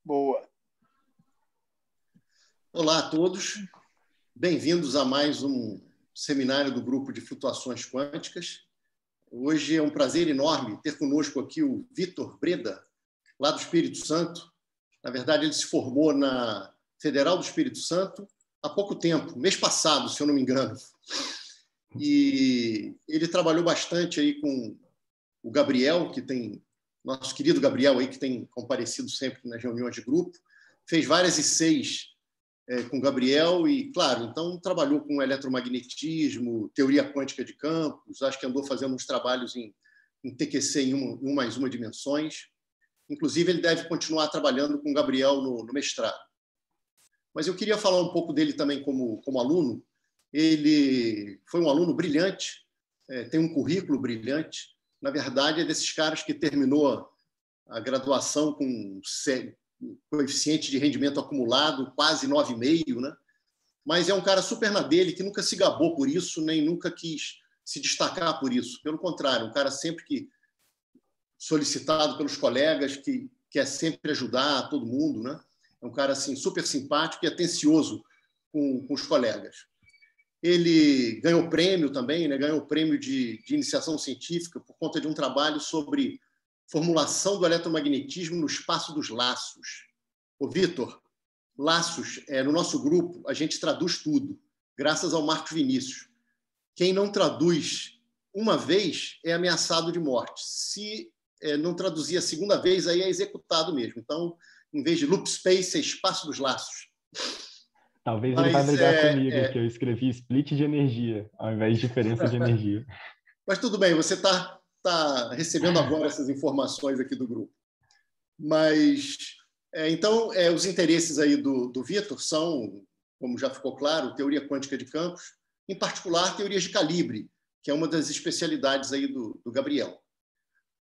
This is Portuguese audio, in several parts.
Boa. Olá a todos, bem-vindos a mais um seminário do Grupo de Flutuações Quânticas. Hoje é um prazer enorme ter conosco aqui o Vitor Breda, lá do Espírito Santo. Na verdade, ele se formou na Federal do Espírito Santo há pouco tempo, mês passado, se eu não me engano. E ele trabalhou bastante aí com o Gabriel, nosso querido Gabriel aí, que tem comparecido sempre nas reuniões de grupo, fez várias ICs com o Gabriel e, claro, então trabalhou com eletromagnetismo, teoria quântica de campos, acho que andou fazendo uns trabalhos em TQC em uma mais uma dimensões. Inclusive, ele deve continuar trabalhando com o Gabriel no mestrado. Mas eu queria falar um pouco dele também como aluno. Ele foi um aluno brilhante, tem um currículo brilhante. Na verdade, é desses caras que terminou a graduação com coeficiente de rendimento acumulado quase 9,5, né? Mas é um cara super na dele, que nunca se gabou por isso, nem nunca quis se destacar por isso. Pelo contrário, um cara sempre que solicitado pelos colegas, que quer sempre ajudar todo mundo, né? É um cara assim, super simpático e atencioso com os colegas. Ele ganhou prêmio também, né? Ganhou prêmio de iniciação científica por conta de um trabalho sobre formulação do eletromagnetismo no espaço dos laços. Ô, Vitor, laços, no nosso grupo, a gente traduz tudo, graças ao Marcos Vinícius. Quem não traduz uma vez é ameaçado de morte. Se não traduzir a segunda vez, aí é executado mesmo. Então, em vez de loop space, é espaço dos laços. Talvez ele vai brigar comigo, que eu escrevi split de energia, ao invés de diferença de energia. Mas tudo bem, você está recebendo agora essas informações aqui do grupo. Mas, então, os interesses aí do Vitor são, como já ficou claro, teoria quântica de campos, em particular, teorias de calibre, que é uma das especialidades aí do Gabriel.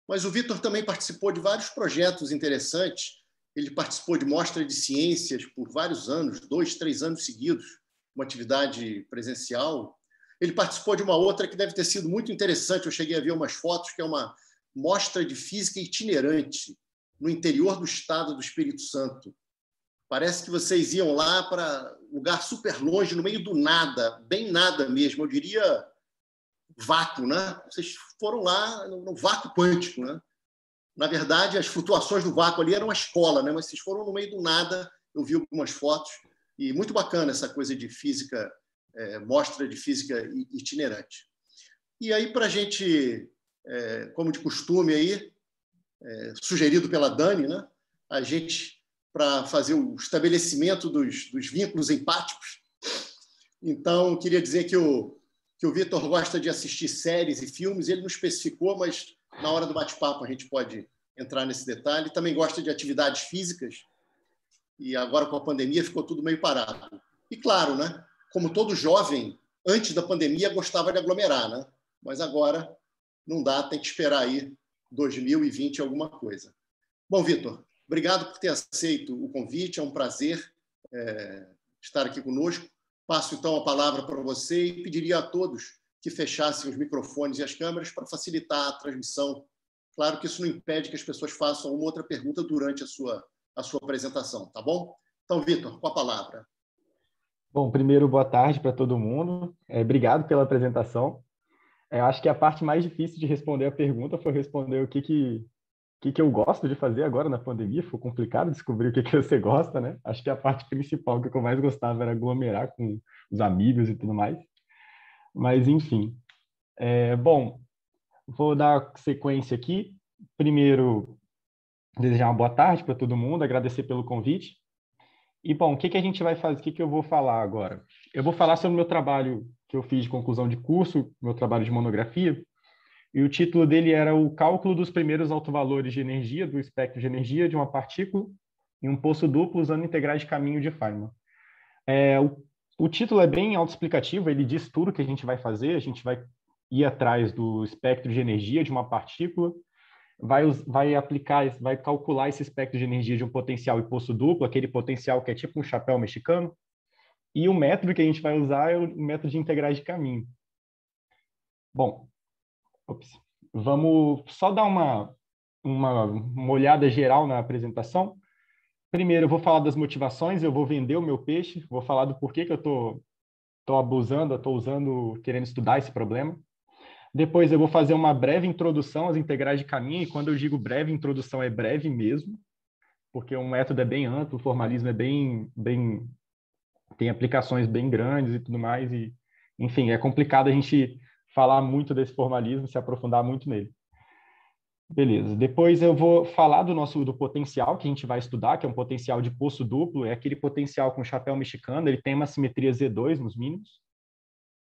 Mas o Vitor também participou de vários projetos interessantes. Ele participou de mostra de ciências por vários anos, 2, 3 anos seguidos, uma atividade presencial. Ele participou de uma outra que deve ter sido muito interessante, eu cheguei a ver umas fotos, que é uma mostra de física itinerante no interior do estado do Espírito Santo. Parece que vocês iam lá para um lugar super longe, no meio do nada, bem nada mesmo, eu diria vácuo, né? Vocês foram lá no vácuo quântico, né? Na verdade, as flutuações do vácuo ali eram uma escola, né? Mas vocês foram no meio do nada, eu vi algumas fotos, e muito bacana essa coisa de física, mostra de física itinerante. E aí, para a gente, como de costume aí, sugerido pela Dani, né? A gente, para fazer o estabelecimento dos vínculos empáticos, então, eu queria dizer que o Vitor gosta de assistir séries e filmes, ele não especificou, mas na hora do bate-papo a gente pode entrar nesse detalhe. Também gosta de atividades físicas, e agora com a pandemia ficou tudo meio parado. E claro, né, como todo jovem, antes da pandemia gostava de aglomerar, né? Mas agora não dá, tem que esperar aí 2020 alguma coisa. Bom, Vitor, obrigado por ter aceito o convite, é um prazer estar aqui conosco. Passo então a palavra para você e pediria a todos que fechassem os microfones e as câmeras para facilitar a transmissão. Claro que isso não impede que as pessoas façam uma outra pergunta durante a sua apresentação, tá bom? Então, Vitor, com a palavra. Bom, primeiro, boa tarde para todo mundo. Obrigado pela apresentação. Eu acho que a parte mais difícil de responder a pergunta foi responder o que eu gosto de fazer agora na pandemia. Foi complicado descobrir o que você gosta, né? Acho que a parte principal, que eu mais gostava, era aglomerar com os amigos e tudo mais. Mas, enfim. Bom, vou dar sequência aqui. Primeiro, desejar uma boa tarde para todo mundo, agradecer pelo convite. E, bom, o que a gente vai fazer? O que eu vou falar agora? Eu vou falar sobre o meu trabalho que eu fiz de conclusão de curso, meu trabalho de monografia, e o título dele era o cálculo dos primeiros autovalores de energia, do espectro de energia de uma partícula em um poço duplo usando integrais de caminho de Feynman. O título é bem autoexplicativo, ele diz tudo que a gente vai fazer, a gente vai ir atrás do espectro de energia de uma partícula, vai calcular esse espectro de energia de um potencial e poço duplo, aquele potencial que é tipo um chapéu mexicano, e o método que a gente vai usar é o método de integrais de caminho. Bom, vamos só dar uma olhada geral na apresentação. Primeiro, eu vou falar das motivações, eu vou vender o meu peixe, vou falar do porquê que eu tô abusando, eu tô usando, querendo estudar esse problema. Depois eu vou fazer uma breve introdução às integrais de caminho, e quando eu digo breve introdução, é breve mesmo, porque o método é bem amplo, o formalismo é tem aplicações bem grandes e tudo mais, e, enfim, é complicado a gente falar muito desse formalismo, se aprofundar muito nele. Beleza. Depois eu vou falar do potencial que a gente vai estudar, que é um potencial de poço duplo, é aquele potencial com chapéu mexicano, ele tem uma simetria Z2 nos mínimos.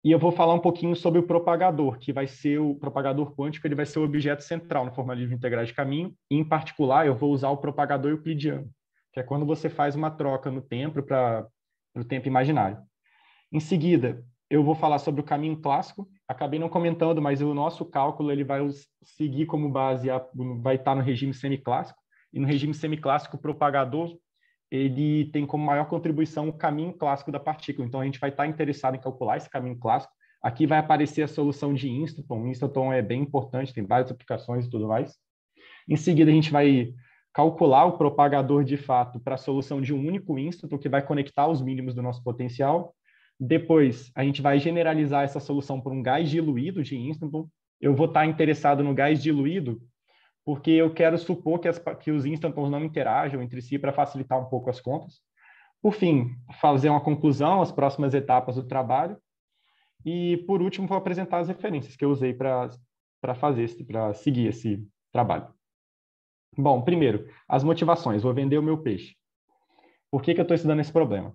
E eu vou falar um pouquinho sobre o propagador, que vai ser o propagador quântico, ele vai ser o objeto central no formalismo integral de caminho. E, em particular, eu vou usar o propagador euclidiano, que é quando você faz uma troca no tempo para o tempo imaginário. Em seguida, eu vou falar sobre o caminho clássico. Acabei não comentando, mas o nosso cálculo ele vai seguir como base, vai estar no regime semiclássico. E no regime semiclássico, o propagador ele tem como maior contribuição o caminho clássico da partícula. Então, a gente vai estar interessado em calcular esse caminho clássico. Aqui vai aparecer a solução de Instanton. O Instanton é bem importante, tem várias aplicações e tudo mais. Em seguida, a gente vai calcular o propagador de fato para a solução de um único Instanton, que vai conectar os mínimos do nosso potencial. Depois, a gente vai generalizar essa solução por um gás diluído de Instanton. Eu vou estar interessado no gás diluído porque eu quero supor que os instantons não interajam entre si para facilitar um pouco as contas. Por fim, fazer uma conclusão, as próximas etapas do trabalho. E, por último, vou apresentar as referências que eu usei para seguir esse trabalho. Bom, primeiro, as motivações. Vou vender o meu peixe. Por que eu estou estudando esse problema?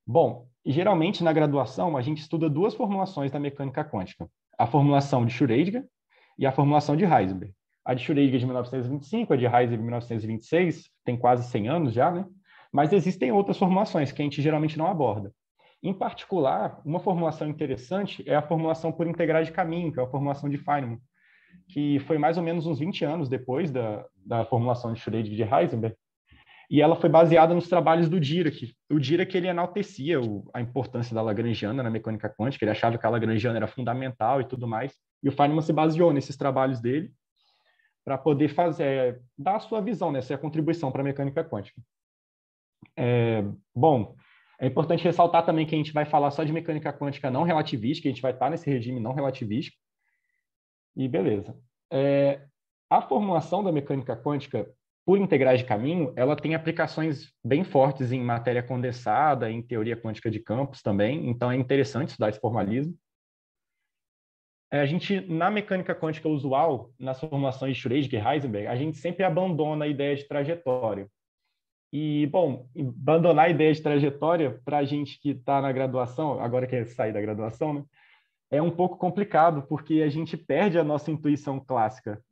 Bom, geralmente na graduação a gente estuda duas formulações da mecânica quântica. A formulação de Schrödinger e a formulação de Heisenberg. A de Schrödinger é de 1925, a de Heisenberg de 1926, tem quase 100 anos já, né? Mas existem outras formulações que a gente geralmente não aborda. Em particular, uma formulação interessante é a formulação por integrais de caminho, que é a formulação de Feynman, que foi mais ou menos uns 20 anos depois da formulação de Schrödinger e de Heisenberg, e ela foi baseada nos trabalhos do Dirac. O Dirac ele enaltecia a importância da Lagrangiana na mecânica quântica, ele achava que a Lagrangiana era fundamental e tudo mais, e o Feynman se baseou nesses trabalhos dele para poder dar a sua visão, né, essa é a contribuição para a mecânica quântica. Bom, é importante ressaltar também que a gente vai falar só de mecânica quântica não relativística, a gente vai estar nesse regime não relativístico, e beleza. A formulação da mecânica quântica por integrais de caminho, ela tem aplicações bem fortes em matéria condensada, em teoria quântica de campos também, então é interessante estudar esse formalismo. A gente, na mecânica quântica usual, nas formulações de Schrödinger e Heisenberg, a gente sempre abandona a ideia de trajetória. E, bom, abandonar a ideia de trajetória, para a gente que está na graduação, agora quer sair da graduação, né, é um pouco complicado, porque a gente perde a nossa intuição clássica.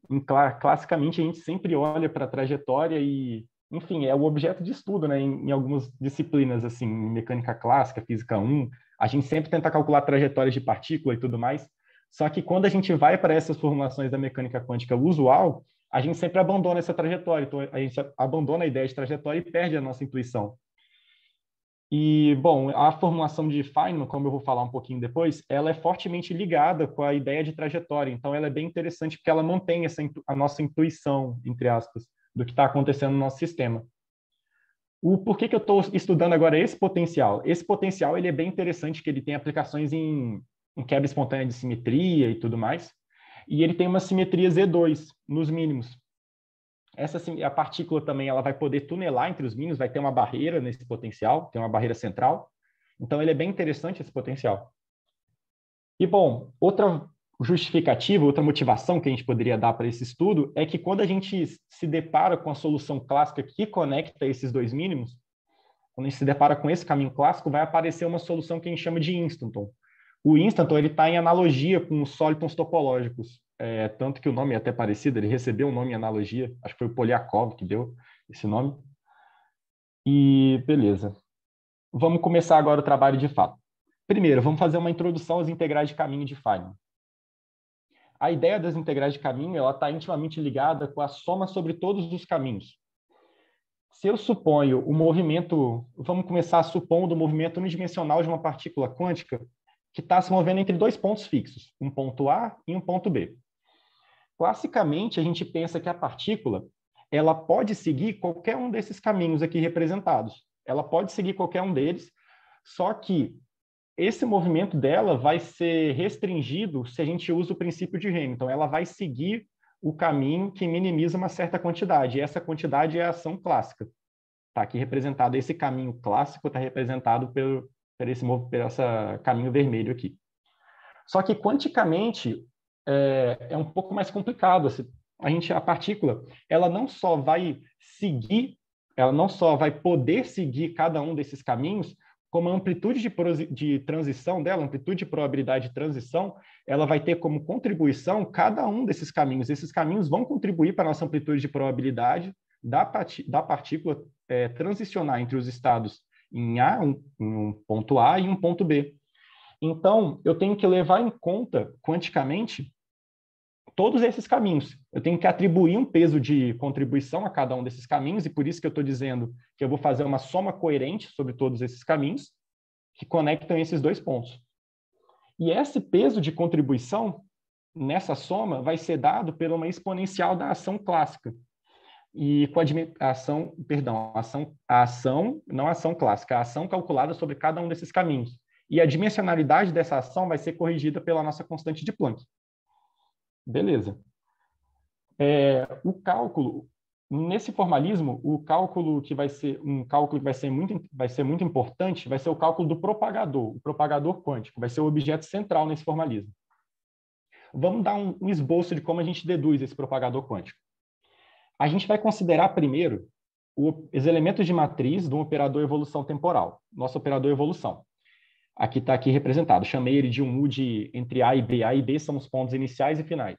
Classicamente, a gente sempre olha para a trajetória e, enfim, é o objeto de estudo, né, em algumas disciplinas, assim, mecânica clássica, física 1, a gente sempre tenta calcular trajetórias de partícula e tudo mais. Só que quando a gente vai para essas formulações da mecânica quântica usual, a gente sempre abandona essa trajetória. Então, a gente abandona a ideia de trajetória e perde a nossa intuição. E, bom, a formulação de Feynman, como eu vou falar um pouquinho depois, ela é fortemente ligada com a ideia de trajetória. Então, ela é bem interessante porque ela mantém a nossa intuição, entre aspas, do que está acontecendo no nosso sistema. Por que eu estou estudando agora esse potencial? Esse potencial ele é bem interessante, que ele tem aplicações em quebra espontânea de simetria e tudo mais. E ele tem uma simetria Z2 nos mínimos. A partícula também ela vai poder tunelar entre os mínimos, vai ter uma barreira nesse potencial, tem uma barreira central. Então, ele é bem interessante esse potencial. E, bom, outra justificativa, outra motivação que a gente poderia dar para esse estudo é que quando a gente se depara com a solução clássica que conecta esses dois mínimos, quando a gente se depara com esse caminho clássico, vai aparecer uma solução que a gente chama de Instanton. O Instanton está em analogia com os solitons topológicos, tanto que o nome é até parecido, ele recebeu um nome em analogia, acho que foi o Polyakov que deu esse nome. E beleza. Vamos começar agora o trabalho de fato. Primeiro, vamos fazer uma introdução às integrais de caminho de Feynman. A ideia das integrais de caminho está intimamente ligada com a soma sobre todos os caminhos. Se eu suponho o movimento, vamos começar supondo o movimento unidimensional de uma partícula quântica que está se movendo entre dois pontos fixos, um ponto A e um ponto B. Classicamente, a gente pensa que a partícula ela pode seguir qualquer um desses caminhos aqui representados. Ela pode seguir qualquer um deles, só que esse movimento dela vai ser restringido se a gente usa o princípio de Hamilton. Ela vai seguir o caminho que minimiza uma certa quantidade. E essa quantidade é a ação clássica. Está aqui representado. Esse caminho clássico está representado por esse caminho vermelho aqui. Só que quanticamente é um pouco mais complicado. A partícula, ela não só vai seguir, ela não só vai poder seguir cada um desses caminhos, como a amplitude de transição dela, amplitude de probabilidade de transição, ela vai ter como contribuição cada um desses caminhos. Esses caminhos vão contribuir para a nossa amplitude de probabilidade da partícula transicionar entre os estados em um ponto A e um ponto B. Então, eu tenho que levar em conta, quanticamente, todos esses caminhos. Eu tenho que atribuir um peso de contribuição a cada um desses caminhos, e por isso que eu estou dizendo que eu vou fazer uma soma coerente sobre todos esses caminhos que conectam esses dois pontos. E esse peso de contribuição, nessa soma, vai ser dado por uma exponencial da ação clássica. E com a ação clássica, a ação calculada sobre cada um desses caminhos. E a dimensionalidade dessa ação vai ser corrigida pela nossa constante de Planck. Beleza. O cálculo, nesse formalismo, o cálculo que vai ser muito importante, vai ser o cálculo do propagador, o propagador quântico, vai ser o objeto central nesse formalismo. Vamos dar um esboço de como a gente deduz esse propagador quântico. A gente vai considerar primeiro os elementos de matriz do operador evolução temporal, nosso operador evolução. Aqui está aqui representado. Chamei ele de um U entre A e B. A e B são os pontos iniciais e finais.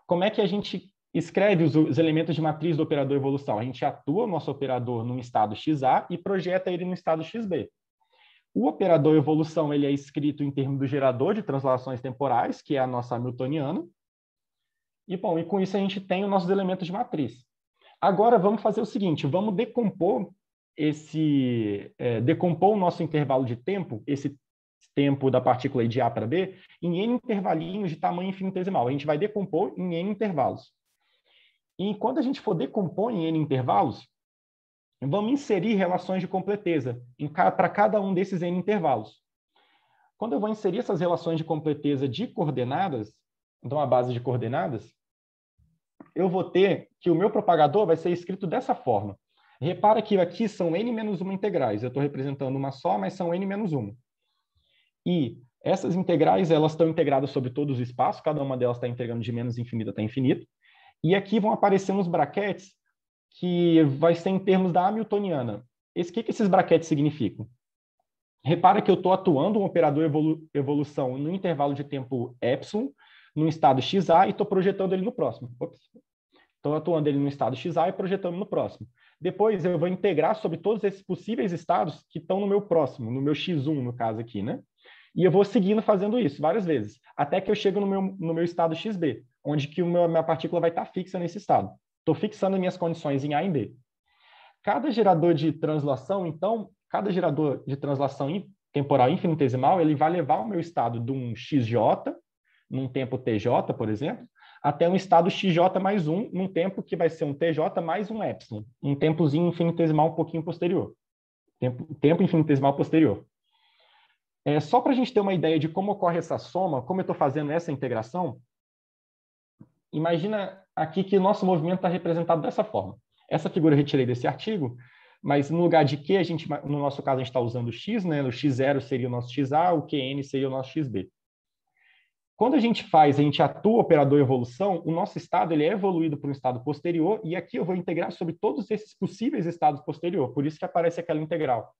Como é que a gente escreve os elementos de matriz do operador evolução? A gente atua o nosso operador num estado XA e projeta ele no estado XB. O operador evolução ele é escrito em termos do gerador de translações temporais, que é a nossa hamiltoniana. E com isso a gente tem os nossos elementos de matriz. Agora vamos fazer o seguinte, vamos decompor o nosso intervalo de tempo, esse tempo da partícula de A para B, em N intervalinhos de tamanho infinitesimal. A gente vai decompor em N intervalos. E quando a gente for decompor em N intervalos, vamos inserir relações de completeza para cada um desses N intervalos. Quando eu vou inserir essas relações de completeza de coordenadas, então a base de coordenadas, eu vou ter que o meu propagador vai ser escrito dessa forma. Repara que aqui são n-1 integrais. Eu estou representando uma só, mas são n-1. E essas integrais, elas estão integradas sobre todos os espaços, cada uma delas está integrando de menos infinito até infinito. E aqui vão aparecer uns brackets que vai ser em termos da hamiltoniana. O que esses brackets significam? Repara que eu estou atuando um operador evolução no intervalo de tempo epsilon, no estado XA, e estou projetando ele no próximo. Estou atuando ele no estado XA e projetando no próximo. Depois eu vou integrar sobre todos esses possíveis estados que estão no meu próximo, no meu X1, no caso aqui, né? E eu vou seguindo fazendo isso várias vezes, até que eu chego no meu estado XB, onde que minha partícula vai estar fixa nesse estado. Estou fixando minhas condições em A e em B. Cada gerador de translação, então, cada gerador de translação temporal infinitesimal, ele vai levar o meu estado de um XJ, num tempo TJ, por exemplo, até um estado XJ mais 1, num tempo que vai ser um TJ mais um epsilon, um tempozinho infinitesimal um pouquinho posterior. Tempo infinitesimal posterior. Só para a gente ter uma ideia de como ocorre essa soma, como eu estou fazendo essa integração, imagina aqui que o nosso movimento está representado dessa forma. Essa figura eu retirei desse artigo, mas no lugar de Q, no nosso caso, a gente está usando o X, né? O X0 seria o nosso XA, o QN seria o nosso XB. Quando a gente atua o operador evolução, o nosso estado ele é evoluído para um estado posterior, e aqui eu vou integrar sobre todos esses possíveis estados posterior, por isso que aparece aquela integral.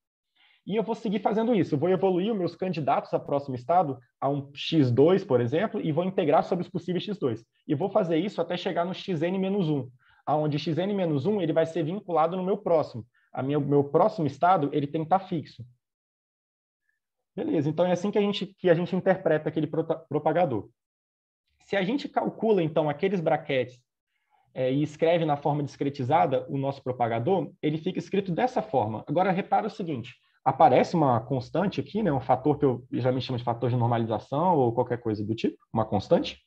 E eu vou seguir fazendo isso, eu vou evoluir os meus candidatos ao próximo estado, a um X2, por exemplo, e vou integrar sobre os possíveis X2. E vou fazer isso até chegar no Xn-1, onde Xn-1 ele vai ser vinculado no meu próximo. Meu próximo estado ele tem que estar fixo. Beleza, então é assim que a gente interpreta aquele propagador. Se a gente calcula, então, aqueles brackets e escreve na forma discretizada o nosso propagador, ele fica escrito dessa forma. Agora, repara o seguinte, aparece uma constante aqui, né, um fator que eu já me chamo de fator de normalização ou qualquer coisa do tipo, uma constante.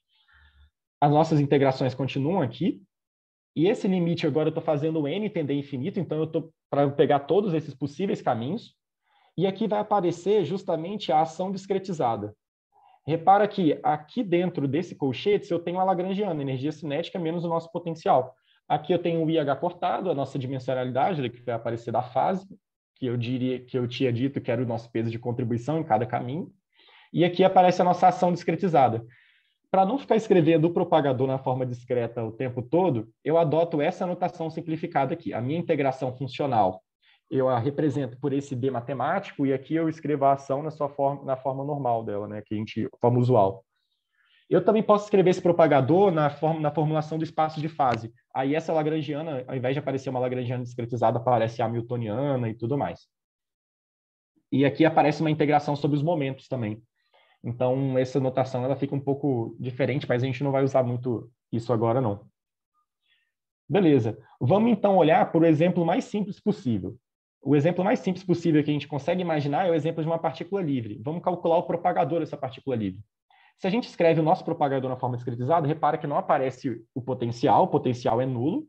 As nossas integrações continuam aqui. E esse limite agora eu estou fazendo n tender a infinito, então eu estou para pegar todos esses possíveis caminhos. E aqui vai aparecer justamente a ação discretizada. Repara que aqui dentro desse colchete eu tenho a lagrangiana, energia cinética menos o nosso potencial. Aqui eu tenho o IH cortado, a nossa dimensionalidade, que vai aparecer da fase, que eu tinha dito que era o nosso peso de contribuição em cada caminho. E aqui aparece a nossa ação discretizada. Para não ficar escrevendo o propagador na forma discreta o tempo todo, eu adoto essa notação simplificada aqui. A minha integração funcional eu a represento por esse D matemático, e aqui eu escrevo a ação na forma normal dela, né, que forma usual. Eu também posso escrever esse propagador na formulação do espaço de fase. Aí essa lagrangiana, ao invés de aparecer uma lagrangiana discretizada, aparece a hamiltoniana e tudo mais. E aqui aparece uma integração sobre os momentos também. Então, essa notação ela fica um pouco diferente, mas a gente não vai usar muito isso agora, não. Beleza. Vamos, então, olhar por o exemplo mais simples possível. O exemplo mais simples possível que a gente consegue imaginar é o exemplo de uma partícula livre. Vamos calcular o propagador dessa partícula livre. Se a gente escreve o nosso propagador na forma discretizada, repara que não aparece o potencial é nulo.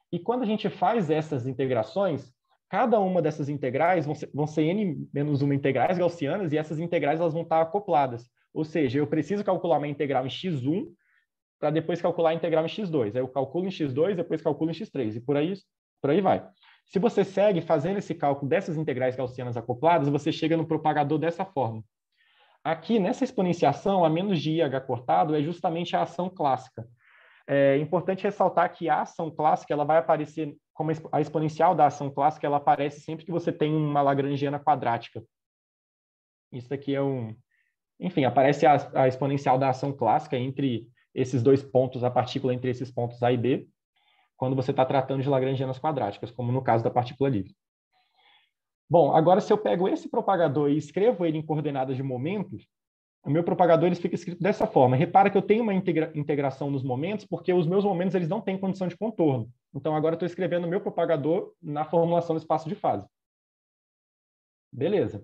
E quando a gente faz essas integrações, cada uma dessas integrais vão ser n-1 integrais gaussianas, e essas integrais elas vão estar acopladas. Ou seja, eu preciso calcular uma integral em x1 para depois calcular a integral em x2. Aí eu calculo em x2, depois calculo em x3, e por aí vai. Se você segue fazendo esse cálculo dessas integrais gaussianas acopladas, você chega no propagador dessa forma. Aqui, nessa exponenciação, a menos de IH cortado é justamente a ação clássica. É importante ressaltar que a ação clássica ela vai aparecer, como a exponencial da ação clássica, ela aparece sempre que você tem uma lagrangiana quadrática. Isso aqui é Enfim, aparece a exponencial da ação clássica entre esses dois pontos, a partícula entre esses pontos A e B, quando você está tratando de lagrangianas quadráticas, como no caso da partícula livre. Bom, agora se eu pego esse propagador e escrevo ele em coordenadas de momentos, o meu propagador ele fica escrito dessa forma. Repara que eu tenho uma integração nos momentos, porque os meus momentos eles não têm condição de contorno. Então, agora eu estou escrevendo o meu propagador na formulação do espaço de fase. Beleza.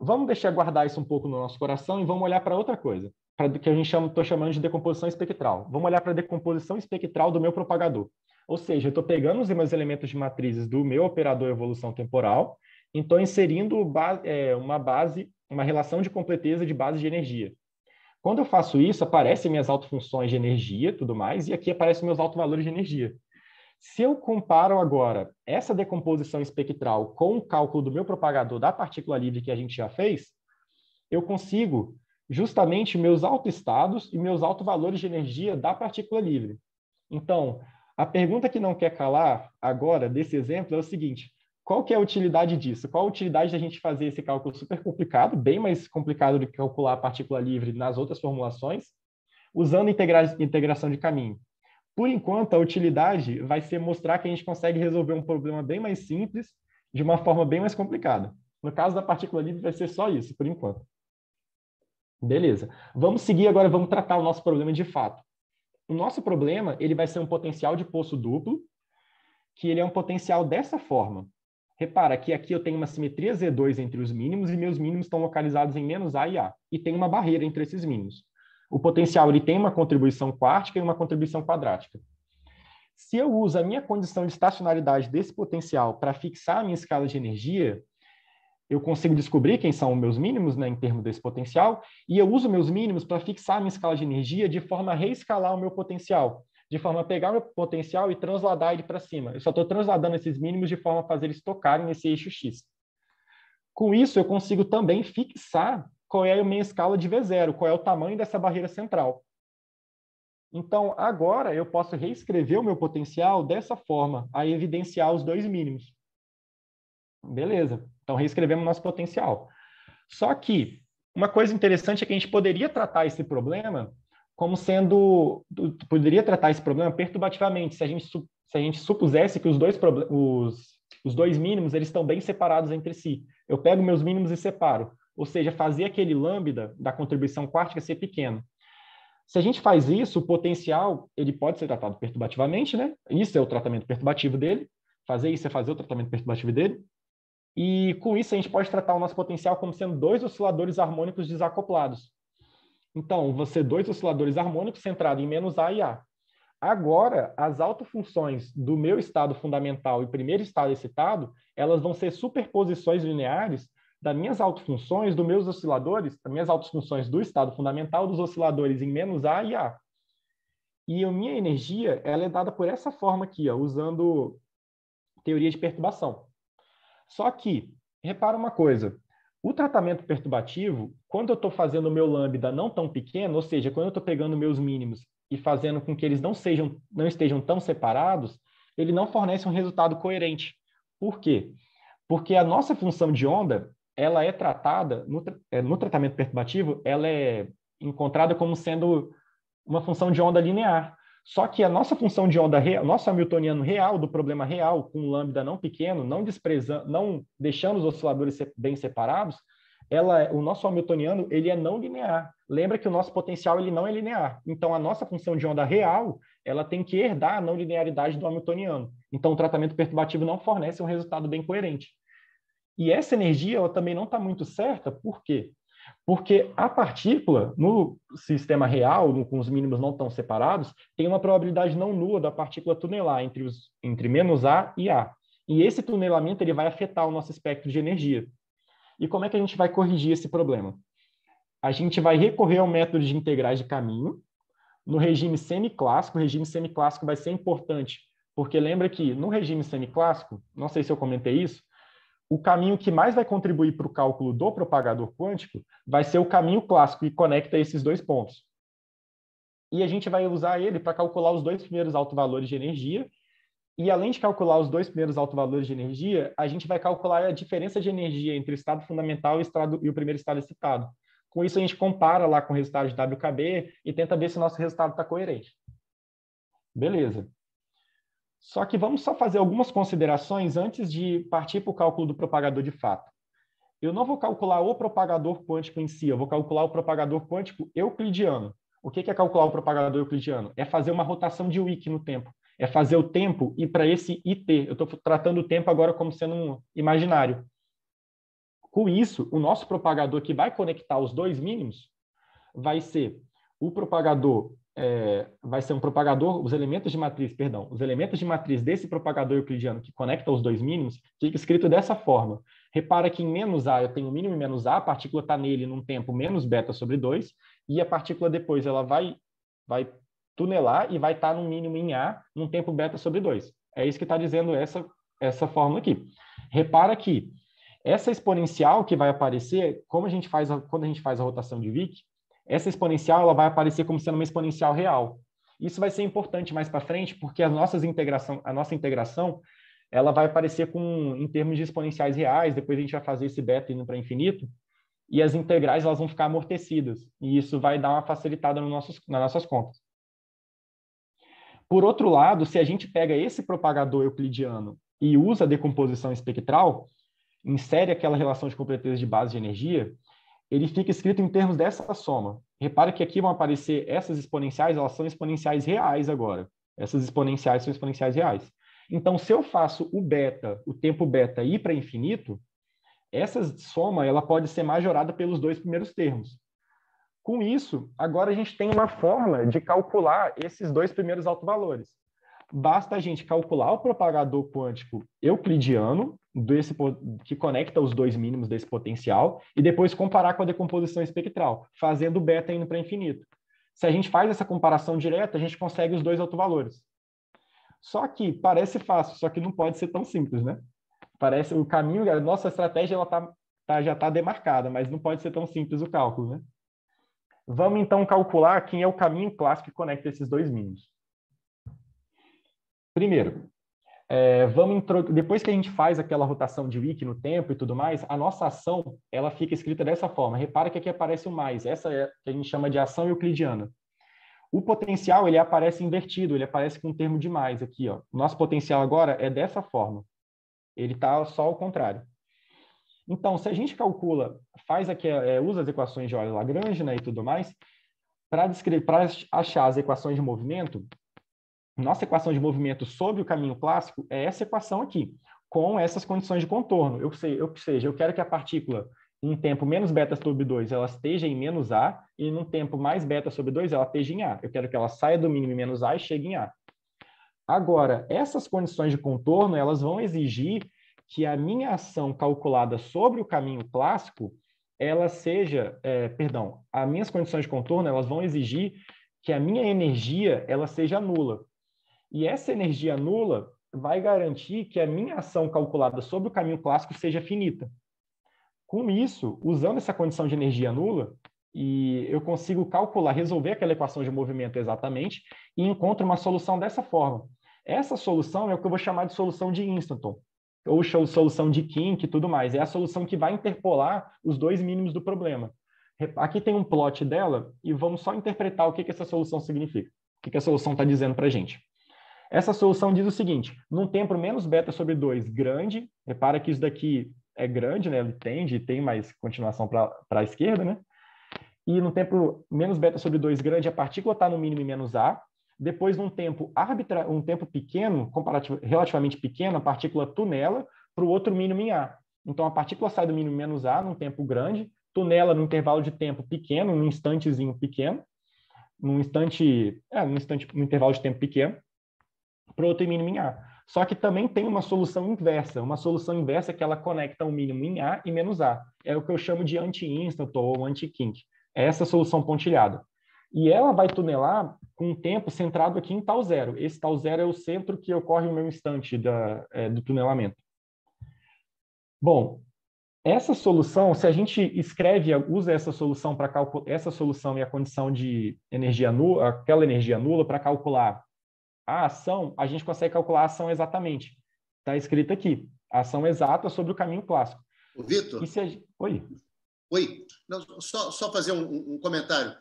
Vamos deixar guardar isso um pouco no nosso coração e vamos olhar para outra coisa, que a gente estou chamando de decomposição espectral. Vamos olhar para a decomposição espectral do meu propagador. Ou seja, eu estou pegando os meus elementos de matrizes do meu operador evolução temporal e estou inserindo uma relação de completeza de base de energia. Quando eu faço isso, aparecem minhas autofunções de energia e tudo mais, e aqui aparecem meus autovalores de energia. Se eu comparo agora essa decomposição espectral com o cálculo do meu propagador da partícula livre que a gente já fez, eu consigo justamente meus autoestados e meus autovalores de energia da partícula livre. Então, a pergunta que não quer calar agora desse exemplo é o seguinte: qual que é a utilidade disso? Qual a utilidade da gente fazer esse cálculo super complicado, bem mais complicado do que calcular a partícula livre nas outras formulações, usando integração de caminho? Por enquanto, a utilidade vai ser mostrar que a gente consegue resolver um problema bem mais simples, de uma forma bem mais complicada. No caso da partícula livre, vai ser só isso, por enquanto. Beleza. Vamos seguir agora, vamos tratar o nosso problema de fato. O nosso problema ele vai ser um potencial de poço duplo, que ele é um potencial dessa forma. Repara que aqui eu tenho uma simetria Z2 entre os mínimos, e meus mínimos estão localizados em menos A e A. E tem uma barreira entre esses mínimos. O potencial ele tem uma contribuição quártica e uma contribuição quadrática. Se eu uso a minha condição de estacionaridade desse potencial para fixar a minha escala de energia, eu consigo descobrir quem são os meus mínimos, né, em termos desse potencial, e eu uso meus mínimos para fixar a minha escala de energia de forma a reescalar o meu potencial, de forma a pegar o meu potencial e transladar ele para cima. Eu só estou transladando esses mínimos de forma a fazer eles tocarem nesse eixo X. Com isso, eu consigo também fixar qual é a minha escala de V0, qual é o tamanho dessa barreira central. Então, agora eu posso reescrever o meu potencial dessa forma, a evidenciar os dois mínimos. Beleza. Então, reescrevemos nosso potencial. Só que uma coisa interessante é que a gente poderia tratar esse problema como sendo... Poderia tratar esse problema perturbativamente, se a gente supusesse que os dois mínimos eles estão bem separados entre si. Eu pego meus mínimos e separo. Ou seja, fazer aquele lambda da contribuição quártica ser pequeno. Se a gente faz isso, o potencial ele pode ser tratado perturbativamente, né? Isso é o tratamento perturbativo dele. Fazer isso é fazer o tratamento perturbativo dele. E com isso a gente pode tratar o nosso potencial como sendo dois osciladores harmônicos desacoplados. Então, você dois osciladores harmônicos centrados em menos A e A. Agora, as autofunções do meu estado fundamental e primeiro estado excitado, elas vão ser superposições lineares das minhas autofunções, dos meus osciladores, das minhas autofunções do estado fundamental, dos osciladores em menos A e A. E a minha energia, ela é dada por essa forma aqui, ó, usando teoria de perturbação. Só que, repara uma coisa, o tratamento perturbativo, quando eu estou fazendo o meu lambda não tão pequeno, ou seja, quando eu estou pegando meus mínimos e fazendo com que eles não estejam tão separados, ele não fornece um resultado coerente. Por quê? Porque a nossa função de onda, ela é tratada, no tratamento perturbativo, ela é encontrada como sendo uma função de onda linear. Só que a nossa função de onda real, nosso hamiltoniano real do problema real, com um lambda não pequeno, não deixando os osciladores bem separados, o nosso hamiltoniano ele é não linear. Lembra que o nosso potencial ele não é linear. Então, a nossa função de onda real ela tem que herdar a não linearidade do hamiltoniano. Então, o tratamento perturbativo não fornece um resultado bem coerente. E essa energia ela também não está muito certa, por quê? Porque a partícula, no sistema real, com os mínimos não tão separados, tem uma probabilidade não nula da partícula tunelar entre menos A e A. E esse tunelamento ele vai afetar o nosso espectro de energia. E como é que a gente vai corrigir esse problema? A gente vai recorrer ao método de integrais de caminho, no regime semiclássico. O regime semiclássico vai ser importante, porque lembra que no regime semiclássico, não sei se eu comentei isso, o caminho que mais vai contribuir para o cálculo do propagador quântico vai ser o caminho clássico, que conecta esses dois pontos. E a gente vai usar ele para calcular os dois primeiros autovalores de energia. E além de calcular os dois primeiros autovalores de energia, a gente vai calcular a diferença de energia entre o estado fundamental e o primeiro estado excitado. Com isso, a gente compara lá com o resultado de WKB e tenta ver se o nosso resultado está coerente. Beleza. Só que vamos só fazer algumas considerações antes de partir para o cálculo do propagador de fato. Eu não vou calcular o propagador quântico em si, eu vou calcular o propagador quântico euclidiano. O que é calcular o propagador euclidiano? É fazer uma rotação de Wick no tempo. É fazer o tempo ir para esse IT. Eu estou tratando o tempo agora como sendo um imaginário. Com isso, o nosso propagador que vai conectar os dois mínimos vai ser o propagador, vai ser um propagador, os elementos de matriz desse propagador euclidiano que conecta os dois mínimos, fica escrito dessa forma. Repara que em menos A eu tenho mínimo e menos A, a partícula está nele num tempo menos beta sobre 2, e a partícula depois ela vai tunelar e vai estar no mínimo em A, num tempo beta sobre 2. É isso que está dizendo essa fórmula aqui. Repara que essa exponencial que vai aparecer, quando a gente faz a rotação de Wick, essa exponencial ela vai aparecer como sendo uma exponencial real. Isso vai ser importante mais para frente, porque a nossa integração ela vai aparecer em termos de exponenciais reais, depois a gente vai fazer esse beta indo para infinito, e as integrais elas vão ficar amortecidas, e isso vai dar uma facilitada nas nossas contas. Por outro lado, se a gente pega esse propagador euclidiano e usa a decomposição espectral, insere aquela relação de completeza de base de energia, ele fica escrito em termos dessa soma. Repara que aqui vão aparecer essas exponenciais, elas são exponenciais reais agora. Essas exponenciais são exponenciais reais. Então, se eu faço o tempo beta ir para infinito, essa soma ela pode ser majorada pelos dois primeiros termos. Com isso, agora a gente tem uma forma de calcular esses dois primeiros autovalores. Basta a gente calcular o propagador quântico euclidiano, que conecta os dois mínimos desse potencial, e depois comparar com a decomposição espectral, fazendo o beta indo para infinito. Se a gente faz essa comparação direta, a gente consegue os dois autovalores. Só que parece fácil, só que não pode ser tão simples, né? Parece o caminho, a nossa estratégia ela já está demarcada, mas não pode ser tão simples o cálculo, né? Vamos então calcular quem é o caminho clássico que conecta esses dois mínimos. Primeiro, depois que a gente faz aquela rotação de Wick no tempo e tudo mais, a nossa ação ela fica escrita dessa forma. Repara que aqui aparece o mais. Essa é que a gente chama de ação euclidiana. O potencial ele aparece invertido, ele aparece com um termo de mais aqui. Ó. O nosso potencial agora é dessa forma. Ele está só ao contrário. Então, se a gente calcula, usa as equações de Euler-Lagrange, né, e tudo mais, para achar as equações de movimento, nossa equação de movimento sobre o caminho clássico é essa equação aqui, com essas condições de contorno. Ou seja, eu quero que a partícula num tempo menos beta sobre 2, ela esteja em menos A, e num tempo mais beta sobre 2, ela esteja em A. Eu quero que ela saia do mínimo em menos A e chegue em A. Agora, essas condições de contorno, elas vão exigir que a minha ação calculada sobre o caminho clássico, ela seja, as minhas condições de contorno, elas vão exigir que a minha energia, ela seja nula. E essa energia nula vai garantir que a minha ação calculada sobre o caminho clássico seja finita. Com isso, usando essa condição de energia nula, e eu consigo calcular, resolver aquela equação de movimento exatamente, e encontro uma solução dessa forma. Essa solução é o que eu vou chamar de solução de Instanton, ou solução de Kink e tudo mais. É a solução que vai interpolar os dois mínimos do problema. Aqui tem um plot dela, e vamos só interpretar o que essa solução significa. O que a solução está dizendo para a gente. Essa solução diz o seguinte: num tempo menos beta sobre 2 grande, repara que isso daqui é grande, né? Ele tem mais continuação para a esquerda, né? E no tempo menos beta sobre 2 grande, a partícula está no mínimo em menos A. Depois, num tempo um tempo pequeno, relativamente pequeno, a partícula tunela para o outro mínimo em A. Então, a partícula sai do mínimo em menos A num tempo grande, tunela no intervalo de tempo pequeno, num instantezinho pequeno, num intervalo de tempo pequeno, para o outro mínimo em A. Só que também tem uma solução inversa. Uma solução inversa é que ela conecta o mínimo em A e menos A. É o que eu chamo de anti-instant ou anti-kink. É essa solução pontilhada. E ela vai tunelar com um tempo centrado aqui em tal zero. Esse tal zero é o centro que ocorre o meu instante do tunelamento. Bom, essa solução, se a gente usa essa solução para calcular essa solução e a condição de energia nula, aquela energia nula para calcular a ação, a gente consegue calcular a ação exatamente. Está escrito aqui, a ação exata sobre o caminho clássico. Vitor? Oi. Oi. Não, só fazer um comentário.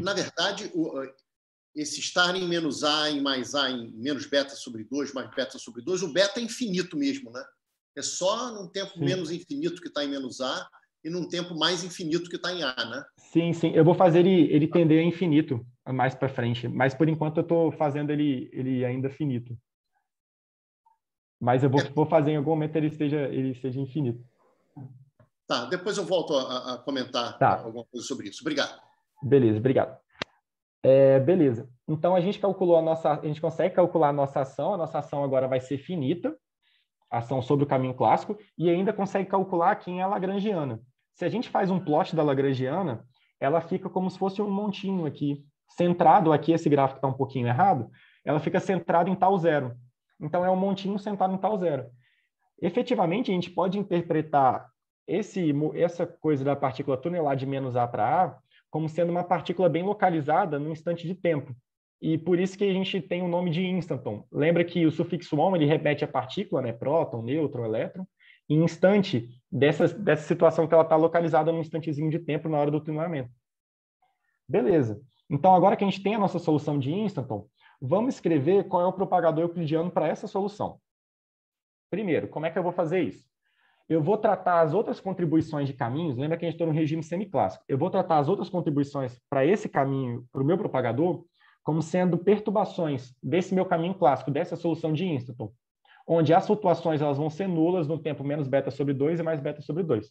Na verdade, esse estar em menos A, em mais A, em menos beta sobre 2, mais beta sobre 2, o beta é infinito mesmo, né? É só num tempo menos infinito que está em menos A e num tempo mais infinito que está em A, né? Sim. Eu vou fazer ele tender a infinito mais para frente, mas por enquanto eu estou fazendo ele ainda finito. Mas eu vou fazer em algum momento ele seja infinito. Tá, depois eu volto a comentar alguma coisa sobre isso. Obrigado. Beleza, obrigado. Beleza. Então a gente consegue calcular a nossa ação agora vai ser finita, ação sobre o caminho clássico, e ainda consegue calcular aqui em a lagrangiana. Se a gente faz um plot da lagrangiana, ela fica como se fosse um montinho aqui, centrado aqui, esse gráfico está um pouquinho errado, ela fica centrada em tal zero. Então é um montinho sentado em tal zero. Efetivamente, a gente pode interpretar essa coisa da partícula tunelar de menos A para A como sendo uma partícula bem localizada no instante de tempo. E por isso que a gente tem o nome de instanton. Lembra que o sufixo on ele repete a partícula, né? Próton, nêutron, elétron, em instante dessa situação que ela está localizada num instantezinho de tempo na hora do tunelamento. Beleza. Então, agora que a gente tem a nossa solução de instanton, vamos escrever qual é o propagador euclidiano para essa solução. Primeiro, como é que eu vou fazer isso? Eu vou tratar as outras contribuições de caminhos, lembra que a gente está no regime semiclássico. Eu vou tratar as outras contribuições para esse caminho, para o meu propagador, como sendo perturbações desse meu caminho clássico, dessa solução de Instanton, onde as flutuações elas vão ser nulas no tempo menos beta sobre 2 e mais beta sobre 2.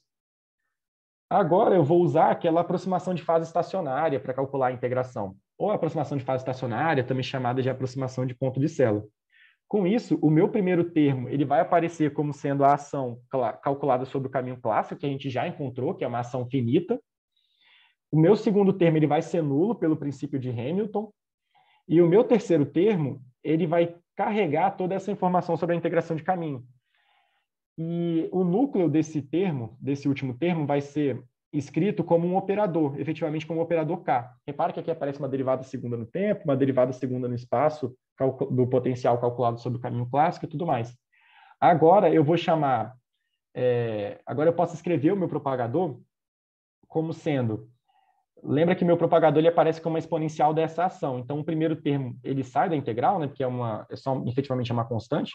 Agora eu vou usar aquela aproximação de fase estacionária para calcular a integração, ou a aproximação de fase estacionária, também chamada de aproximação de ponto de célula. Com isso, o meu primeiro termo ele vai aparecer como sendo a ação calculada sobre o caminho clássico, que a gente já encontrou, que é uma ação finita. O meu segundo termo ele vai ser nulo pelo princípio de Hamilton. E o meu terceiro termo ele vai carregar toda essa informação sobre a integração de caminho. E o núcleo desse último termo, vai ser escrito como um operador, efetivamente como um operador K. Repara que aqui aparece uma derivada segunda no tempo, uma derivada segunda no espaço do potencial calculado sobre o caminho clássico e tudo mais. Agora eu vou chamar... agora eu posso escrever o meu propagador como sendo... Lembra que meu propagador ele aparece como uma exponencial dessa ação. Então, o primeiro termo ele sai da integral, né, porque efetivamente é uma constante.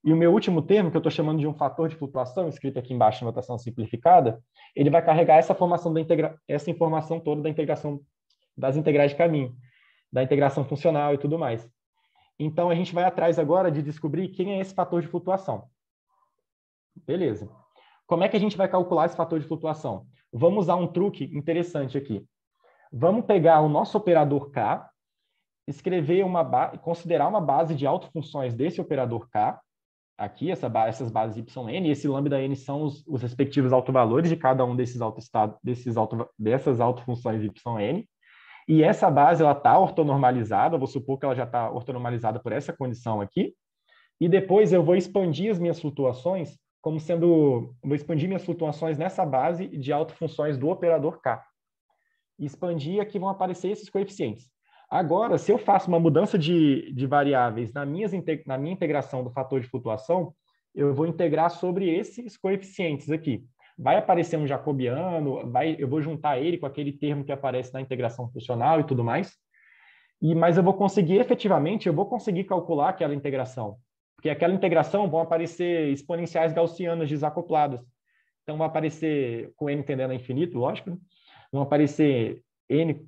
E o meu último termo, que eu estou chamando de um fator de flutuação, escrito aqui embaixo na notação simplificada, ele vai carregar essa informação toda da integração das integrais de caminho, da integração funcional e tudo mais. Então, a gente vai atrás agora de descobrir quem é esse fator de flutuação. Beleza. Como é que a gente vai calcular esse fator de flutuação? Vamos usar um truque interessante aqui. Vamos pegar o nosso operador K, escrever considerar uma base de autofunções desse operador K, aqui, essas bases YN, e esse lambda N são os respectivos autovalores de cada um dessas autofunções YN. E essa base está ortonormalizada, vou supor que ela já está ortonormalizada por essa condição aqui. E depois eu vou expandir as minhas flutuações vou expandir minhas flutuações nessa base de autofunções do operador K. Expandir, aqui vão aparecer esses coeficientes. Agora, se eu faço uma mudança de variáveis na minha integração do fator de flutuação, eu vou integrar sobre esses coeficientes aqui. Vai aparecer um jacobiano, eu vou juntar ele com aquele termo que aparece na integração funcional e tudo mais. Mas eu vou conseguir calcular aquela integração. Porque aquela integração vão aparecer exponenciais gaussianas desacopladas. Então, vai aparecer com n tendendo a infinito, lógico, né? Vão aparecer n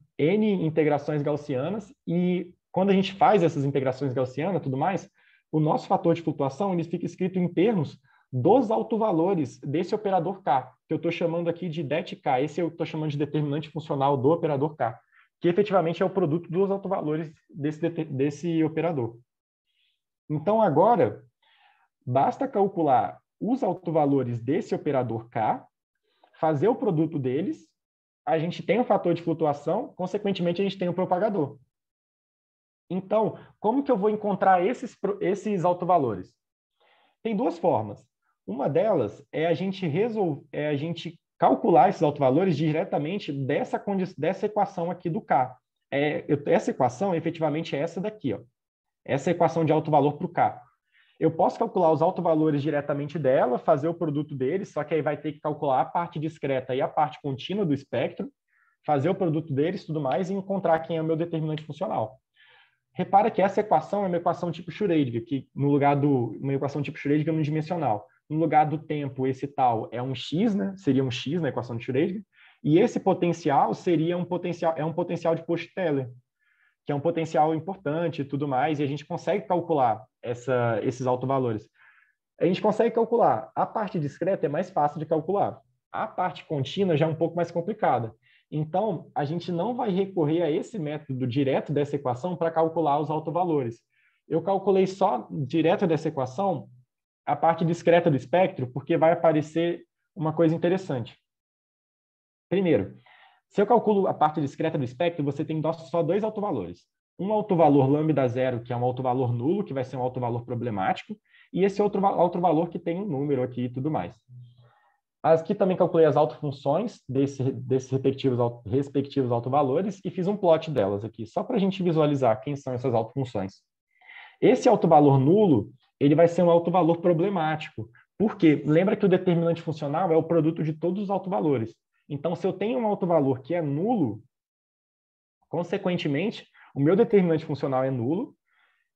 integrações gaussianas, e quando a gente faz essas integrações gaussianas e tudo mais, o nosso fator de flutuação ele fica escrito em termos dos autovalores desse operador K, que eu estou chamando aqui de det K. Esse eu estou chamando de determinante funcional do operador K, que efetivamente é o produto dos autovalores desse operador. Então, agora, basta calcular os autovalores desse operador K, fazer o produto deles, a gente tem o fator de flutuação, consequentemente, a gente tem o propagador. Então, como que eu vou encontrar esses autovalores? Tem duas formas. Uma delas é a gente calcular esses autovalores diretamente dessa equação aqui do K. Essa equação, efetivamente, é essa daqui, ó. Essa é a equação de autovalor para o K. Eu posso calcular os autovalores diretamente dela, fazer o produto deles, só que aí vai ter que calcular a parte discreta e a parte contínua do espectro, fazer o produto deles, tudo mais, e encontrar quem é o meu determinante funcional. Repara que essa equação é uma equação tipo Schrödinger, que uma equação tipo Schrödinger unidimensional. No lugar do tempo, esse tal é um x, né? Seria um x na equação de Schrödinger, e esse potencial seria um potencial de Post-Teller, que é um potencial importante e tudo mais, e a gente consegue calcular esses autovalores. A gente consegue calcular. A parte discreta é mais fácil de calcular. A parte contínua já é um pouco mais complicada. Então, a gente não vai recorrer a esse método direto dessa equação para calcular os autovalores. Eu calculei só direto dessa equação a parte discreta do espectro, porque vai aparecer uma coisa interessante. Primeiro, se eu calculo a parte discreta do espectro, você tem só dois autovalores. Um autovalor lambda zero, que é um autovalor nulo, que vai ser um autovalor problemático, e esse outro autovalor que tem um número aqui e tudo mais. Aqui também calculei as autofunções desses respectivos autovalores e fiz um plot delas aqui, só para a gente visualizar quem são essas autofunções. Esse autovalor nulo, ele vai ser um autovalor problemático. Por quê? Lembra que o determinante funcional é o produto de todos os autovalores. Então, se eu tenho um autovalor que é nulo, consequentemente, o meu determinante funcional é nulo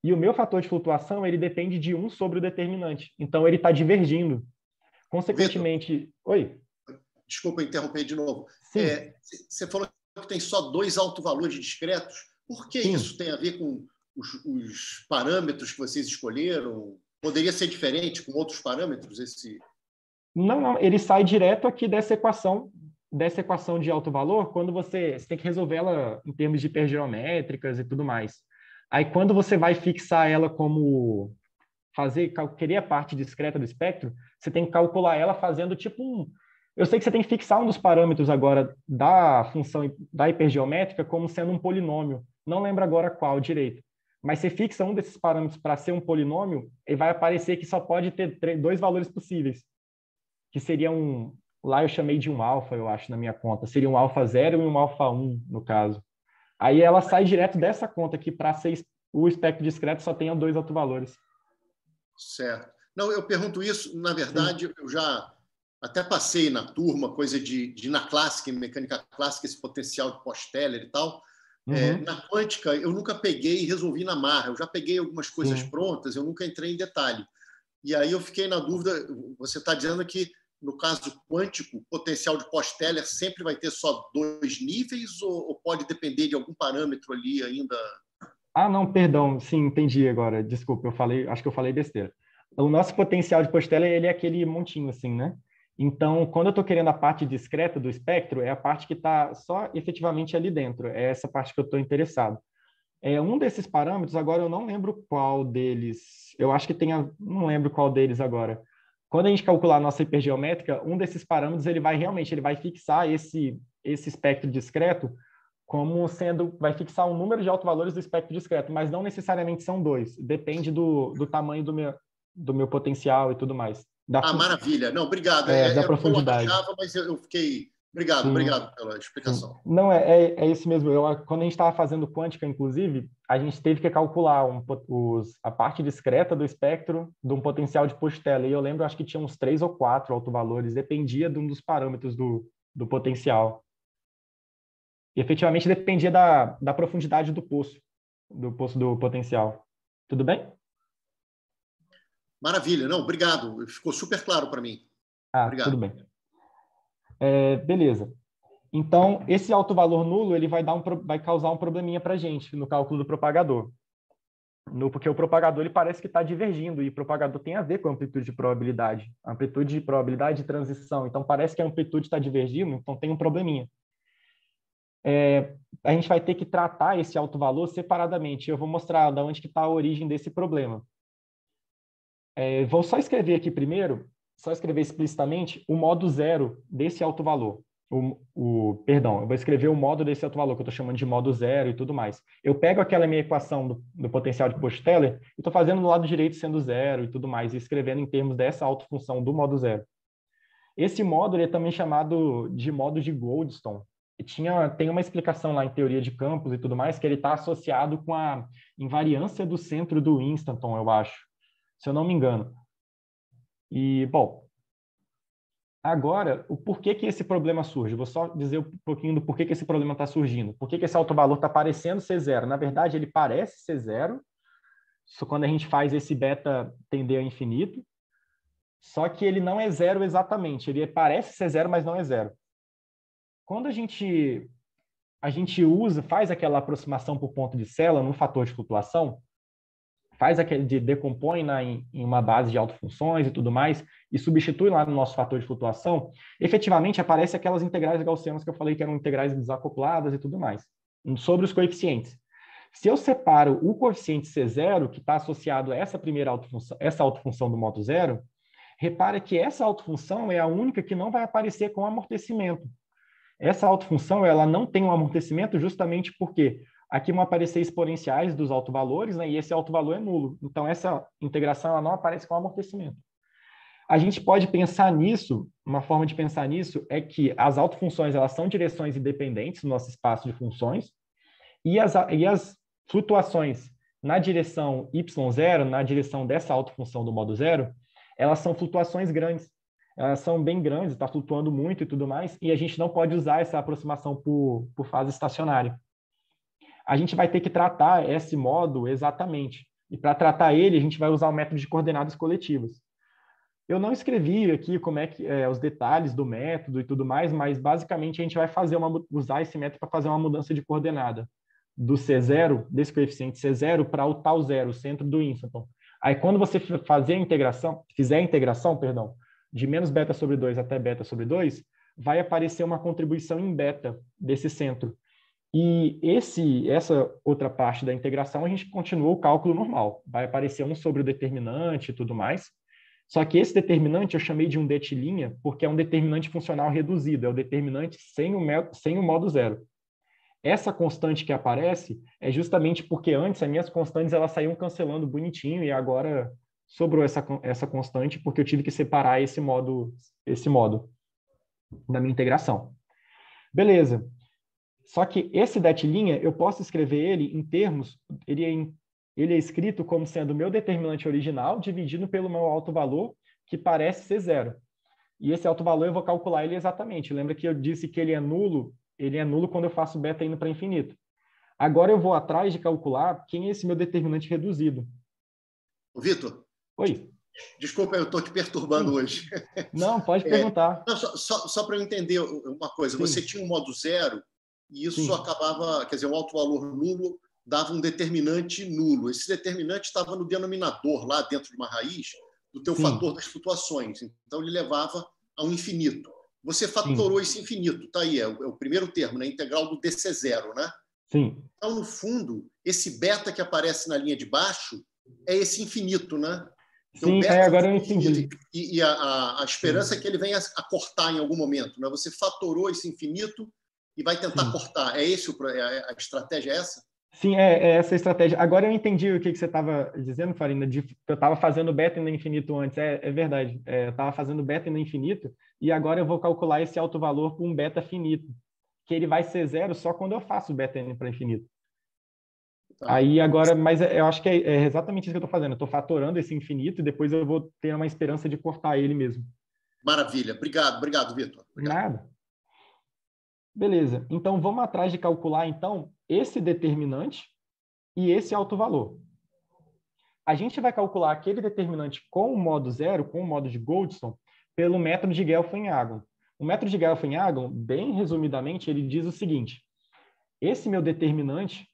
e o meu fator de flutuação ele depende de 1 sobre o determinante. Então, ele está divergindo. Consequentemente... Vitor, oi? Desculpa interromper de novo. Sim. Você falou que tem só dois autovalores discretos. Por que Sim. isso tem a ver com os parâmetros que vocês escolheram? Poderia ser diferente com outros parâmetros? Não. Ele sai direto aqui dessa equação de alto valor, quando você tem que resolver ela em termos de hipergeométricas e tudo mais. Aí, quando você vai fixar ela como querer a parte discreta do espectro, você tem que calcular ela fazendo tipo eu sei que você tem que fixar um dos parâmetros agora da função da hipergeométrica como sendo um polinômio. Não lembro agora qual direito. Mas você fixa um desses parâmetros para ser um polinômio, e vai aparecer que só pode ter dois valores possíveis, que seria lá eu chamei de um alfa, eu acho, na minha conta. Seria um alfa 0 e um alfa 1, no caso. Aí ela sai direto dessa conta, que para ser o espectro discreto só tenha dois autovalores. Certo. Não, eu pergunto isso, na verdade, eu já até passei na turma, coisa na clássica, em mecânica clássica, esse potencial de Post-Teller e tal. Uhum. Na quântica, eu nunca peguei e resolvi na marra. Eu já peguei algumas coisas prontas, eu nunca entrei em detalhe. E aí eu fiquei na dúvida, você está dizendo que, no caso quântico, o potencial de Post-Teller sempre vai ter só dois níveis ou pode depender de algum parâmetro ali ainda? Ah, não, perdão. Sim, entendi agora. Desculpa, acho que eu falei besteira. O nosso potencial de Post-Teller, ele é aquele montinho assim, né? Então, quando eu estou querendo a parte discreta do espectro, é a parte que está só efetivamente ali dentro. É essa parte que eu estou interessado. Um desses parâmetros, agora eu não lembro qual deles, eu acho que não lembro qual deles agora. Quando a gente calcular a nossa hipergeométrica, um desses parâmetros ele vai fixar esse espectro discreto como sendo, vai fixar o número de autovalores do espectro discreto, mas não necessariamente são dois, depende do tamanho do meu potencial e tudo mais. Maravilha. Não, obrigado. Da É o que eu profundidade. achava, mas eu fiquei... Obrigado, Sim. obrigado pela Sim. explicação. Não, é isso mesmo. Quando a gente estava fazendo quântica, inclusive, a gente teve que calcular a parte discreta do espectro de um potencial de Postela. E eu lembro, acho que tinha uns 3 ou 4 autovalores, dependia de um dos parâmetros do potencial. E efetivamente dependia da profundidade do poço do potencial. Tudo bem? Maravilha. Não, obrigado. Ficou super claro para mim. Tudo Obrigado. bem. Beleza. Então, esse alto valor nulo ele vai causar um probleminha para a gente no cálculo do propagador. Porque o propagador ele parece que está divergindo, e o propagador tem a ver com a amplitude de probabilidade. A amplitude de probabilidade de transição. Então, parece que a amplitude está divergindo, então tem um probleminha. A gente vai ter que tratar esse alto valor separadamente. Eu vou mostrar de onde está a origem desse problema. Vou só escrever aqui primeiro, só escrever explicitamente o modo zero desse alto valor. Perdão, eu vou escrever o modo desse alto valor, que eu estou chamando de modo zero e tudo mais. Eu pego aquela minha equação do potencial de Postela e estou fazendo no lado direito sendo zero e tudo mais, e escrevendo em termos dessa autofunção do modo zero. Esse modo ele é também chamado de modo de Goldstone. Tem uma explicação lá em teoria de campos e tudo mais, que ele está associado com a invariância do centro do Winstanton, eu acho, se eu não me engano. E, bom, agora, o porquê que esse problema surge? Vou só dizer um pouquinho do porquê que esse problema está surgindo. Por que esse autovalor está parecendo ser zero? Na verdade, ele parece ser zero, só quando a gente faz esse beta tender a infinito, só que ele não é zero exatamente. Ele parece ser zero, mas não é zero. Quando a gente faz aquela aproximação por ponto de Cella no fator de flutuação, decompõe em uma base de autofunções e tudo mais, e substitui lá no nosso fator de flutuação, efetivamente aparece aquelas integrais gaussianas que eu falei que eram integrais desacopladas e tudo mais, sobre os coeficientes. Se eu separo o coeficiente C0, que está associado a essa primeira autofunção, essa autofunção do modo zero, repara que essa autofunção é a única que não vai aparecer com amortecimento. Essa autofunção ela não tem um amortecimento justamente porque aqui vão aparecer exponenciais dos autovalores, né, e esse autovalor é nulo. Então, essa integração ela não aparece com amortecimento. A gente pode pensar nisso, uma forma de pensar nisso é que as autofunções elas são direções independentes no nosso espaço de funções, e as flutuações na direção y0, na direção dessa autofunção do modo zero, elas são flutuações grandes. Elas são bem grandes, está flutuando muito e tudo mais, e a gente não pode usar essa aproximação por fase estacionária. A gente vai ter que tratar esse modo exatamente. E para tratar ele, a gente vai usar o método de coordenadas coletivas. Eu não escrevi aqui como é que os detalhes do método e tudo mais, mas basicamente a gente vai usar esse método para fazer uma mudança de coordenada do C0, desse coeficiente C0 para o tal zero, o centro do Winstanton. Aí quando você fizer a integração, de menos beta sobre 2 até beta sobre 2, vai aparecer uma contribuição em beta desse centro. E essa outra parte da integração, a gente continua o cálculo normal. Vai aparecer 1 sobre o determinante e tudo mais. Só que esse determinante eu chamei de um det', porque é um determinante funcional reduzido, é o determinante sem o modo zero. Essa constante que aparece é justamente porque antes as minhas constantes elas saíam cancelando bonitinho e agora sobrou essa constante porque eu tive que separar esse modo da minha integração. Beleza. Só que esse det', eu posso escrever ele em termos, ele é escrito como sendo o meu determinante original dividido pelo meu autovalor, que parece ser zero. E esse autovalor eu vou calcular ele exatamente. Lembra que eu disse que ele é nulo quando eu faço beta indo para infinito. Agora eu vou atrás de calcular quem é esse meu determinante reduzido. Vitor. Oi. Desculpa, eu estou te perturbando Sim. hoje. Não, pode perguntar. Não, só para eu entender uma coisa. Sim. Você tinha um modo zero e isso Sim. acabava, quer dizer, o autovalor nulo dava um determinante nulo. Esse determinante estava no denominador, lá dentro de uma raiz, do teu fator das flutuações. Então, ele levava ao infinito. Você fatorou esse infinito, tá aí, é o primeiro termo, né? Integral do DC0, né? Sim. Então, no fundo, esse beta que aparece na linha de baixo é esse infinito, né? Então, Sim, agora eu entendi. E a esperança é que ele venha a cortar em algum momento, né? Você fatorou esse infinito e vai tentar cortar. É esse a estratégia é essa? Sim, é essa a estratégia. Agora eu entendi o que você estava dizendo, Farina, de que eu estava fazendo beta no infinito antes. É verdade. Eu estava fazendo beta no infinito e agora eu vou calcular esse alto valor com um beta finito, que ele vai ser zero só quando eu faço beta n para infinito. Tá. Aí agora, mas eu acho que é exatamente isso que eu estou fazendo. Eu estou fatorando esse infinito e depois eu vou ter uma esperança de cortar ele mesmo. Maravilha. Obrigado, Vitor. Nada. Beleza. Então, vamos atrás de calcular, então, esse determinante e esse alto valor. A gente vai calcular aquele determinante com o modo zero, com o modo de Goldstone, pelo método de Gelfand-Agon. O método de Gelfand-Agon, bem resumidamente, ele diz o seguinte: esse meu determinante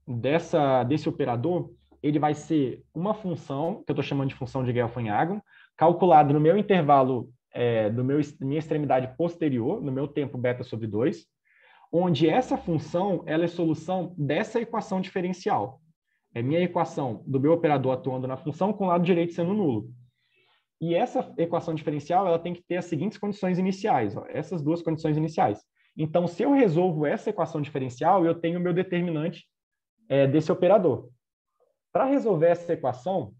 desse operador, ele vai ser uma função, que eu estou chamando de função de Gelfand-Agon, calculada no meu intervalo, minha extremidade posterior, no meu tempo beta sobre 2, onde essa função ela é solução dessa equação diferencial. É minha equação do meu operador atuando na função com o lado direito sendo nulo. E essa equação diferencial ela tem que ter as seguintes condições iniciais, ó, essas duas condições iniciais. Então, se eu resolvo essa equação diferencial, eu tenho o meu determinante desse operador. Para resolver essa equação,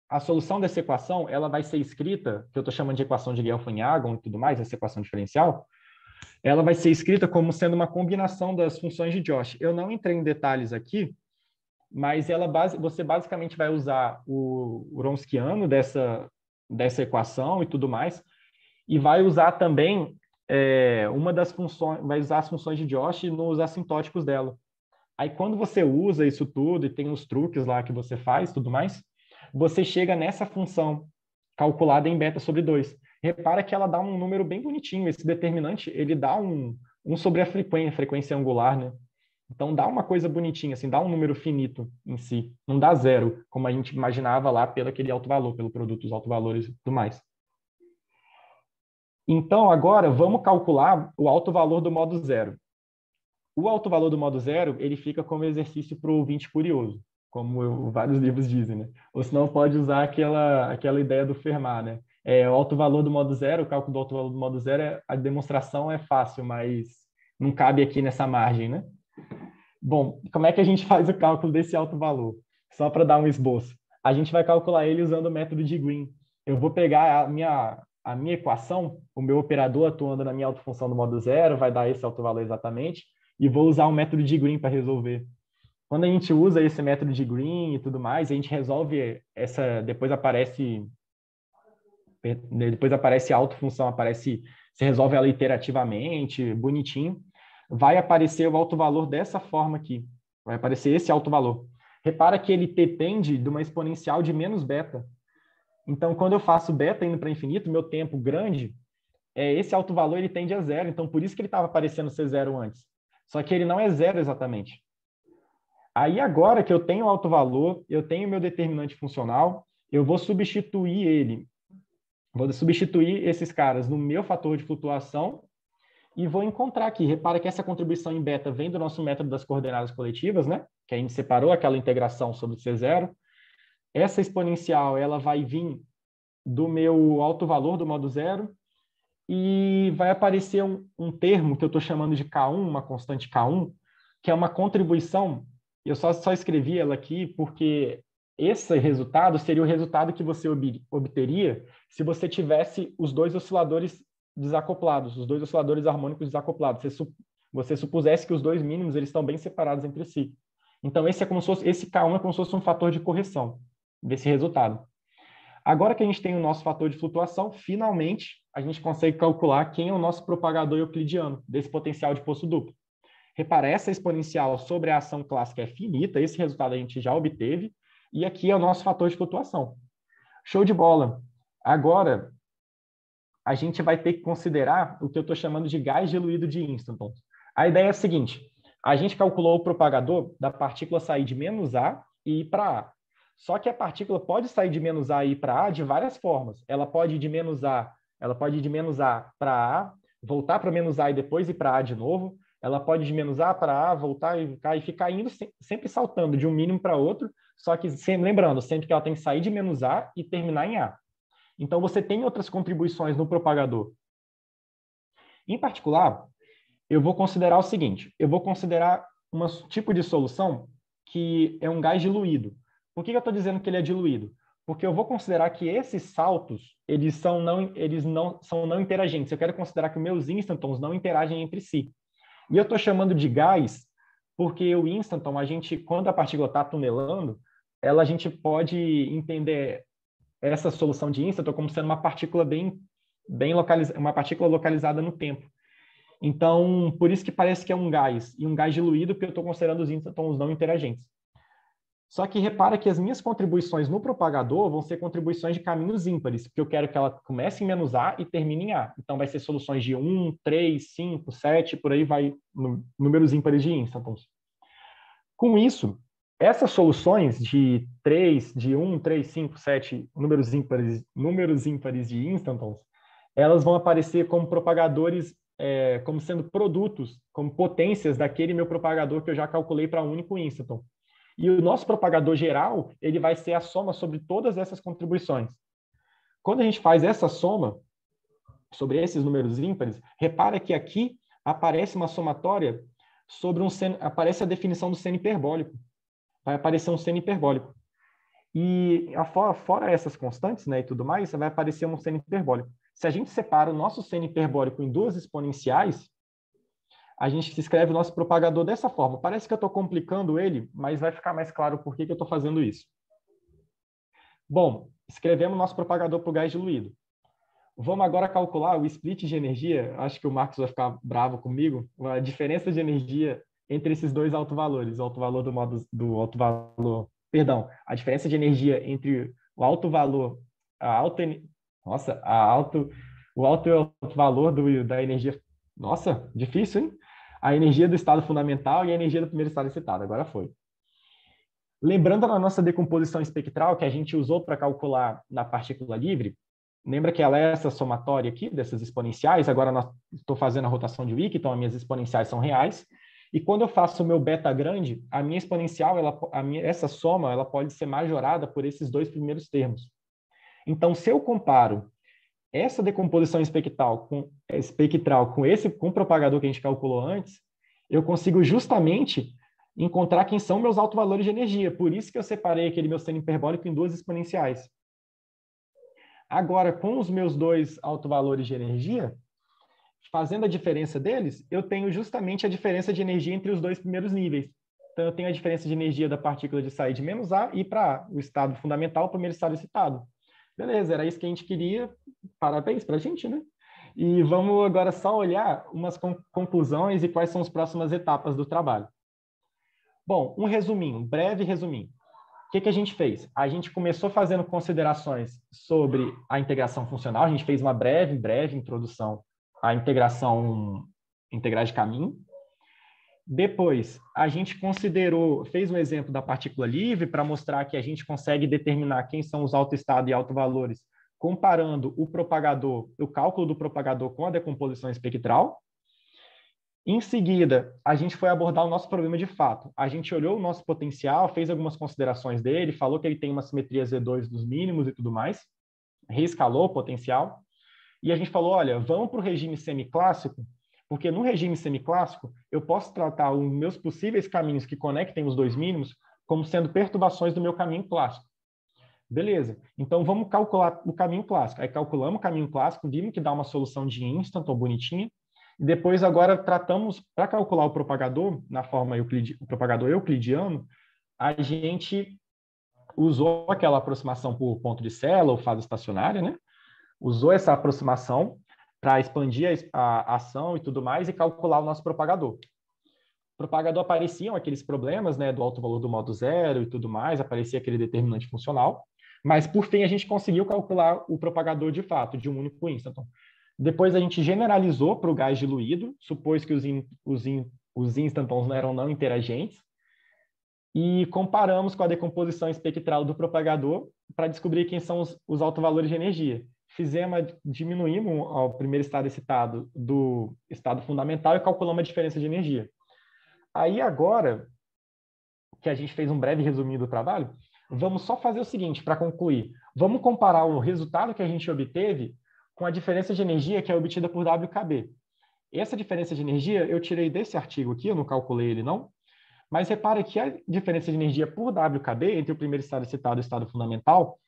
a solução dessa equação ela vai ser escrita, que eu estou chamando de equação de Gelfand-Agon e tudo mais, essa equação diferencial, ela vai ser escrita como sendo uma combinação das funções de Josh. Eu não entrei em detalhes aqui, mas você basicamente vai usar o Wronskiano dessa equação e tudo mais, e vai usar também uma das funções, vai usar as funções de Josh nos assintóticos dela. Aí quando você usa isso tudo e tem os truques lá que você faz, tudo mais, você chega nessa função calculada em beta sobre 2. Repara que ela dá um número bem bonitinho. Esse determinante, ele dá um sobre a frequência angular, né? Então dá uma coisa bonitinha, assim, dá um número finito em si. Não dá zero, como a gente imaginava lá pelo aquele alto valor, pelo produto dos alto valores e tudo mais. Então agora vamos calcular o alto valor do modo zero. O alto valor do modo zero, ele fica como exercício para o ouvinte curioso, como vários livros dizem, né? Ou senão pode usar aquela ideia do Fermat, né? O alto valor do modo zero, o cálculo do alto valor do modo zero, a demonstração é fácil, mas não cabe aqui nessa margem, né? Bom, como é que a gente faz o cálculo desse alto valor? Só para dar um esboço. A gente vai calcular ele usando o método de Green. Eu vou pegar a minha equação, o meu operador atuando na minha autofunção do modo zero, vai dar esse alto valor exatamente, e vou usar o método de Green para resolver. Quando a gente usa esse método de Green e tudo mais, a gente resolve depois aparece a autofunção, você resolve ela iterativamente, bonitinho. Vai aparecer o alto valor dessa forma aqui. Vai aparecer esse alto valor. Repara que ele depende de uma exponencial de menos beta. Então, quando eu faço beta indo para infinito, meu tempo grande, esse alto valor ele tende a zero. Então, por isso que ele estava aparecendo ser zero antes. Só que ele não é zero exatamente. Aí, agora que eu tenho alto valor, eu tenho meu determinante funcional, eu vou substituir esses caras no meu fator de flutuação e vou encontrar aqui. Repara que essa contribuição em beta vem do nosso método das coordenadas coletivas, né? Que a gente separou aquela integração sobre C0. Essa exponencial ela vai vir do meu alto valor do modo zero e vai aparecer um termo que eu estou chamando de K1, uma constante K1, que é uma contribuição. Eu só escrevi ela aqui porque esse resultado seria o resultado que você obteria se você tivesse os dois osciladores desacoplados, os dois osciladores harmônicos desacoplados. Você supusesse que os dois mínimos eles estão bem separados entre si. Então, esse K1 é como se fosse um fator de correção desse resultado. Agora que a gente tem o nosso fator de flutuação, finalmente a gente consegue calcular quem é o nosso propagador euclidiano desse potencial de poço duplo. Repara, essa exponencial sobre a ação clássica é finita, esse resultado a gente já obteve, e aqui é o nosso fator de flutuação. Show de bola! Agora, a gente vai ter que considerar o que eu estou chamando de gás diluído de Instanton. A ideia é a seguinte, a gente calculou o propagador da partícula sair de menos A e ir para A. Só que a partícula pode sair de menos A e ir para A de várias formas. Ela pode ir de menos A Ela pode ir de menos A para A, voltar para menos A e depois ir para A de novo. Ela pode ir de menos A para A, voltar e ficar indo, sempre saltando de um mínimo para outro, só que lembrando, sempre que ela tem que sair de menos A e terminar em A. Então, você tem outras contribuições no propagador. Em particular, eu vou considerar o seguinte, eu vou considerar um tipo de solução que é um gás diluído. Por que eu estou dizendo que ele é diluído? Porque eu vou considerar que esses saltos, eles não são não interagentes. Eu quero considerar que os meus instantons não interagem entre si. E eu estou chamando de gás porque o instanton, quando a partícula está tunelando, a gente pode entender essa solução de instanton como sendo uma partícula bem localizada, uma partícula localizada no tempo. Então, por isso que parece que é um gás, e um gás diluído, porque eu estou considerando os instantons não interagentes. Só que repara que as minhas contribuições no propagador vão ser contribuições de caminhos ímpares, porque eu quero que ela comece em menos A e termine em A. Então, vai ser soluções de 1, 3, 5, 7, por aí vai, números ímpares de instantons. Com isso, essas soluções de 1, 3, 5, 7, números ímpares de instantons, elas vão aparecer como propagadores, como sendo produtos, como potências daquele meu propagador que eu já calculei para um único instanton. E o nosso propagador geral, ele vai ser a soma sobre todas essas contribuições. Quando a gente faz essa soma sobre esses números ímpares, repara que aqui aparece uma somatória sobre aparece a definição do seno hiperbólico. Vai aparecer um seno hiperbólico. E fora essas constantes, né, e tudo mais, vai aparecer um seno hiperbólico. Se a gente separa o nosso seno hiperbólico em duas exponenciais, a gente escreve o nosso propagador dessa forma. Parece que eu estou complicando ele, mas vai ficar mais claro por que eu estou fazendo isso. Bom, escrevemos nosso propagador para o gás diluído. Vamos agora calcular o split de energia. Acho que o Marcos vai ficar bravo comigo. A diferença de energia entre esses dois altovalores. O altovalor do altovalor... Perdão, a diferença de energia entre o alto valor... o alto e o alto valor da energia... Nossa, difícil, hein? A energia do estado fundamental e a energia do primeiro estado excitado. Agora foi. Lembrando da nossa decomposição espectral que a gente usou para calcular na partícula livre, lembra que ela é essa somatória aqui, dessas exponenciais. Agora estou fazendo a rotação de Wick, então as minhas exponenciais são reais. E quando eu faço o meu beta grande, a minha exponencial, essa soma, ela pode ser majorada por esses dois primeiros termos. Então, se eu comparo essa decomposição espectral com o propagador que a gente calculou antes, eu consigo justamente encontrar quem são meus altovalores de energia. Por isso que eu separei aquele meu seno hiperbólico em duas exponenciais. Agora, com os meus dois altovalores de energia, fazendo a diferença deles, eu tenho justamente a diferença de energia entre os dois primeiros níveis. Então, eu tenho a diferença de energia da partícula de sair de menos A e ir para A, o estado fundamental, o primeiro estado excitado. Beleza, era isso que a gente queria. Parabéns para a gente, né? E vamos agora só olhar umas conclusões e quais são as próximas etapas do trabalho. Bom, um breve resuminho. O que a gente fez? A gente começou fazendo considerações sobre a integração funcional. A gente fez uma breve introdução à integração integrais de caminho. Depois, a gente fez um exemplo da partícula livre para mostrar que a gente consegue determinar quem são os autoestado e autovalores, comparando o cálculo do propagador com a decomposição espectral. Em seguida, a gente foi abordar o nosso problema de fato. A gente olhou o nosso potencial, fez algumas considerações dele, falou que ele tem uma simetria Z2 dos mínimos e tudo mais, reescalou o potencial, e a gente falou, olha, vamos para o regime semiclássico, porque no regime semiclássico eu posso tratar os meus possíveis caminhos que conectem os dois mínimos como sendo perturbações do meu caminho clássico. Beleza, então vamos calcular o caminho clássico. Aí calculamos o caminho clássico, vimos que dá uma solução de instanton bonitinha, e depois agora tratamos, para calcular o propagador, na forma o propagador euclidiano, a gente usou aquela aproximação por ponto de Sela ou fase estacionária, né? Usou essa aproximação para expandir a ação e tudo mais e calcular o nosso propagador. O propagador apareciam aqueles problemas, né, do alto valor do modo zero e tudo mais, aparecia aquele determinante funcional, mas por fim a gente conseguiu calcular o propagador de fato, de um único instanton. Depois a gente generalizou para o gás diluído, supôs que os instantons eram não interagentes, e comparamos com a decomposição espectral do propagador para descobrir quem são os altovalores de energia. diminuímos o primeiro estado excitado do estado fundamental e calculamos a diferença de energia. Aí agora, que a gente fez um breve resuminho do trabalho, vamos só fazer o seguinte, para concluir. Vamos comparar o resultado que a gente obteve com a diferença de energia que é obtida por WKB. Essa diferença de energia eu tirei desse artigo aqui, eu não calculei ele não, mas repare que a diferença de energia por WKB, entre o primeiro estado excitado e o estado fundamental,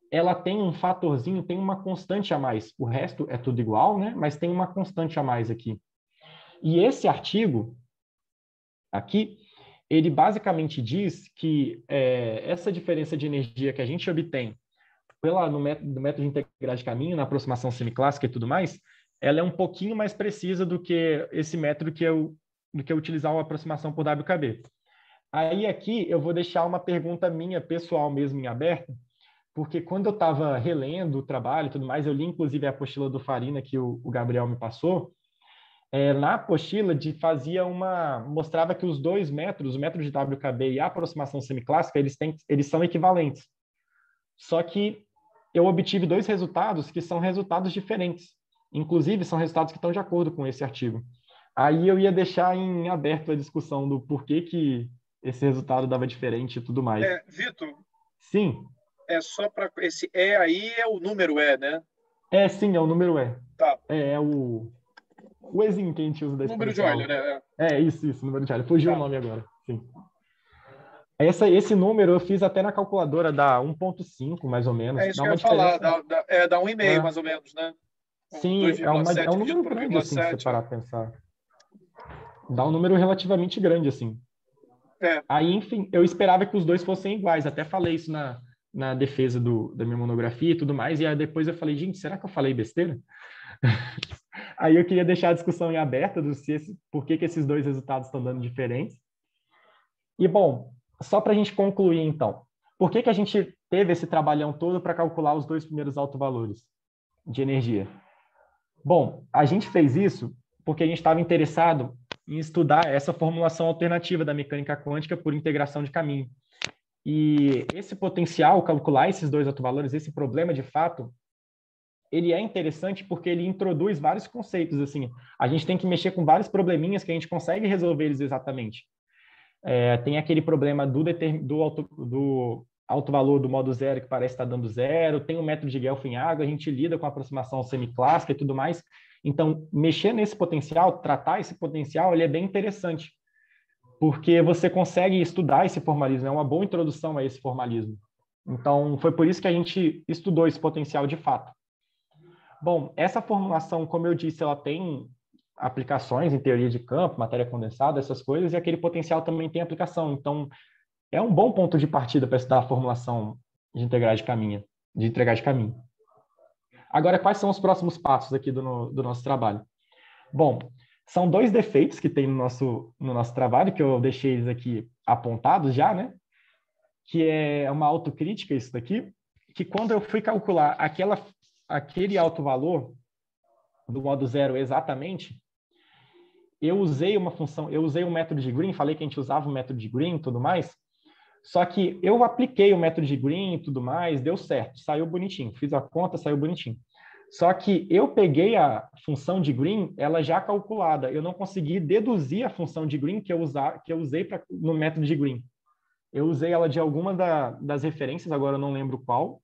ela tem um fatorzinho, tem uma constante a mais. O resto é tudo igual, né? Mas tem uma constante a mais aqui. E esse artigo aqui, ele basicamente diz que essa diferença de energia que a gente obtém no método de integrais de caminho, na aproximação semiclássica e tudo mais, ela é um pouquinho mais precisa do que esse método do que utilizar uma aproximação por WKB. Aí aqui eu vou deixar uma pergunta minha pessoal mesmo em aberto, porque quando eu estava relendo o trabalho e tudo mais, eu li inclusive a apostila do Farina que o Gabriel me passou. Na apostila mostrava que os dois métodos, o método de WKB e a aproximação semiclássica, eles são equivalentes. Só que eu obtive dois resultados que são resultados diferentes. Inclusive, são resultados que estão de acordo com esse artigo. Aí eu ia deixar em aberto a discussão do porquê que esse resultado dava diferente e tudo mais. Vitor? Sim. Só para esse E aí é o número E, né? Sim, é o número E. Tá. É o Ezinho que a gente usa da número de Euler, né? Isso, número de Euler. Fugiu o nome agora. Sim. Esse número eu fiz até na calculadora, dá 1,5 mais ou menos. Isso que eu ia falar, dá 1,5 mais ou menos, né? Sim, é um número grande, assim, se você parar a pensar. Dá um número relativamente grande, assim. Aí, enfim, eu esperava que os dois fossem iguais. Até falei isso na defesa da minha monografia e tudo mais. E aí depois eu falei, gente, será que eu falei besteira? Aí eu queria deixar a discussão em aberta por que esses dois resultados estão dando diferentes. E, bom, só para a gente concluir, então. Por que a gente teve esse trabalhão todo para calcular os dois primeiros autovalores de energia? Bom, a gente fez isso porque a gente estava interessado em estudar essa formulação alternativa da mecânica quântica por integração de caminho. E esse potencial, calcular esses dois autovalores, esse problema de fato, ele é interessante porque ele introduz vários conceitos. Assim, a gente tem que mexer com vários probleminhas que a gente consegue resolver eles exatamente. Tem aquele problema do alto valor do modo zero que parece estar dando zero, tem o método de Guelph em água, a gente lida com a aproximação semiclássica e tudo mais. Então, mexer nesse potencial, tratar esse potencial, ele é bem interessante, porque você consegue estudar esse formalismo, é uma boa introdução a esse formalismo. Então, foi por isso que a gente estudou esse potencial de fato. Bom, essa formulação, como eu disse, ela tem aplicações em teoria de campo, matéria condensada, essas coisas, e aquele potencial também tem aplicação. Então, é um bom ponto de partida para estudar a formulação de integrais de caminho. Agora, quais são os próximos passos aqui do nosso trabalho? Bom, são dois defeitos que tem no nosso trabalho, que eu deixei eles aqui apontados já, né? Que é uma autocrítica isso daqui, que quando eu fui calcular aquele alto valor do modo zero exatamente, eu usei o método de Green, falei que a gente usava o método de Green e tudo mais, só que eu apliquei o método de Green e tudo mais, deu certo, saiu bonitinho, fiz a conta, saiu bonitinho. Só que eu peguei a função de Green, ela já calculada, eu não consegui deduzir a função de Green que eu usei no método de Green. Eu usei ela de alguma das referências, agora eu não lembro qual,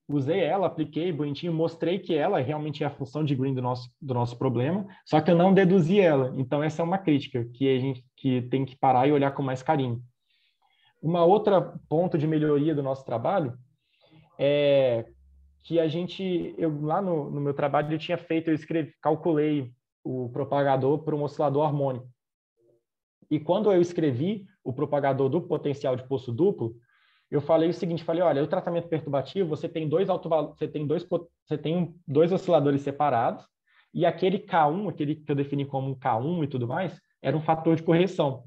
usei ela, apliquei bonitinho, mostrei que ela realmente é a função de Green do nosso problema, só que eu não deduzi ela. Então, essa é uma crítica que a gente tem que parar e olhar com mais carinho. Uma outra ponto de melhoria do nosso trabalho é que lá no meu trabalho, calculei o propagador para um oscilador harmônico. E quando eu escrevi o propagador do potencial de poço duplo, eu falei o seguinte, olha, o tratamento perturbativo, você tem dois osciladores separados, e aquele K1, aquele que eu defini como um K1 e tudo mais, era um fator de correção.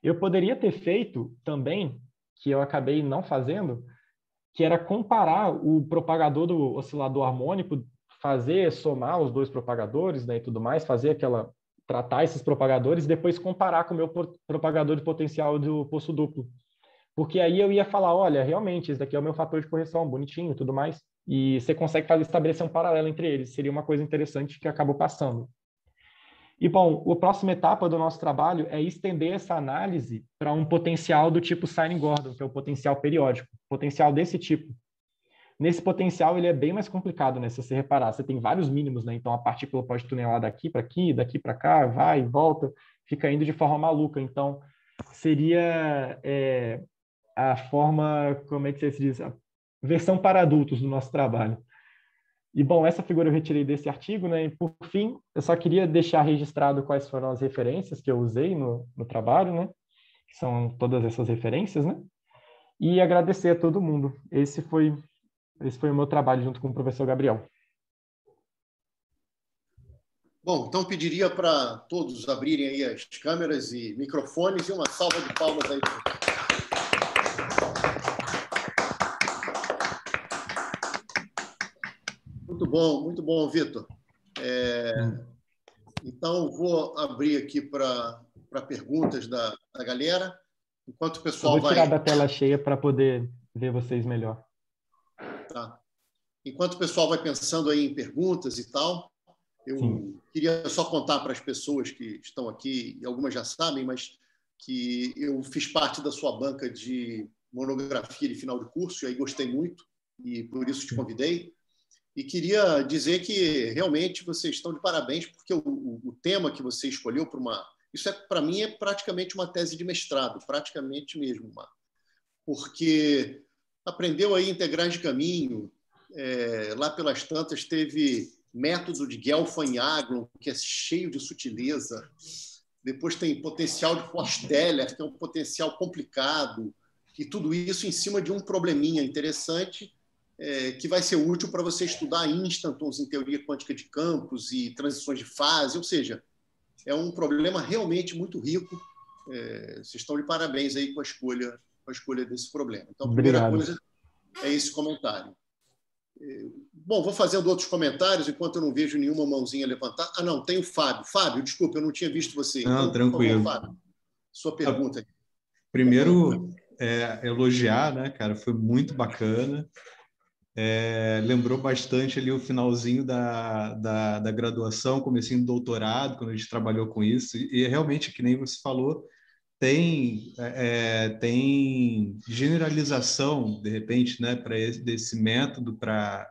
Eu poderia ter feito também, que eu acabei não fazendo, que era comparar o propagador do oscilador harmônico, somar os dois propagadores, né, e tudo mais, tratar esses propagadores e depois comparar com o meu propagador de potencial do poço duplo. Porque aí eu ia falar, olha, realmente, esse daqui é o meu fator de correção, bonitinho e tudo mais. e você consegue estabelecer um paralelo entre eles. Seria uma coisa interessante que acabou passando. E, bom, a próxima etapa do nosso trabalho é estender essa análise para um potencial do tipo Sine-Gordon, que é o potencial periódico. Potencial desse tipo. Nesse potencial, ele é bem mais complicado, né? Se você reparar, você tem vários mínimos, né? Então, a partícula pode tunelar daqui para aqui, daqui para cá, vai e volta, fica indo de forma maluca. Então, seria a forma, como é que se diz? A versão para adultos do nosso trabalho. E, bom, essa figura eu retirei desse artigo, né? E, por fim, eu só queria deixar registrado quais foram as referências que eu usei no trabalho, né? Que são todas essas referências, né? E agradecer a todo mundo. Esse foi o meu trabalho junto com o professor Gabriel. Bom, então pediria para todos abrirem aí as câmeras e microfones e uma salva de palmas aí. Muito bom, Vitor. Então, vou abrir aqui para perguntas da galera. Enquanto o pessoal eu vou tirar da tela cheia para poder ver vocês melhor. Tá. Enquanto o pessoal vai pensando aí em perguntas e tal, eu queria só contar para as pessoas que estão aqui, e algumas já sabem, mas que eu fiz parte da sua banca de monografia de final de curso, e aí gostei muito, e por isso te convidei. E queria dizer que realmente vocês estão de parabéns, porque o tema que você escolheu para uma... Isso, para mim, é praticamente uma tese de mestrado, praticamente mesmo, porque aprendeu aí integrais de caminho, lá pelas tantas teve método de Gelfand-Yaglon, que é cheio de sutileza, depois tem potencial de Posteller, que é um potencial complicado, e tudo isso em cima de um probleminha interessante, que vai ser útil para você estudar instantons em teoria quântica de campos e transições de fase, ou seja, é um problema realmente muito rico. Vocês estão de parabéns aí com a escolha desse problema. Então, a primeira coisa é esse comentário. Bom, vou fazendo outros comentários enquanto eu não vejo nenhuma mãozinha levantada. Ah, não, tem o Fábio. Fábio, desculpa, eu não tinha visto você. Não, então, tranquilo. por favor, Fábio, sua pergunta aí. Primeiro, elogiar, né, cara? Foi muito bacana. Lembrou bastante ali o finalzinho da graduação, comecinho do doutorado, quando a gente trabalhou com isso. E realmente, que nem você falou, tem generalização, de repente, né, desse método para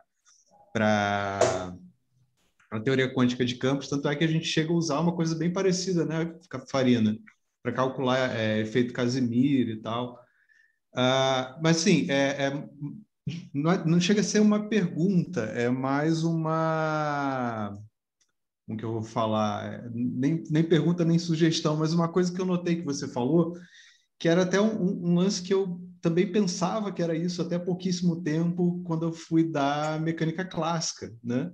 a teoria quântica de campos, tanto é que a gente chega a usar uma coisa bem parecida, né, Farina, para calcular efeito Casimir e tal. Mas, sim, não chega a ser uma pergunta, é mais uma... Como que eu vou falar? Nem pergunta, nem sugestão, mas uma coisa que eu notei que você falou, que era até um lance que eu também pensava que era isso até há pouquíssimo tempo, quando eu fui dar mecânica clássica, né?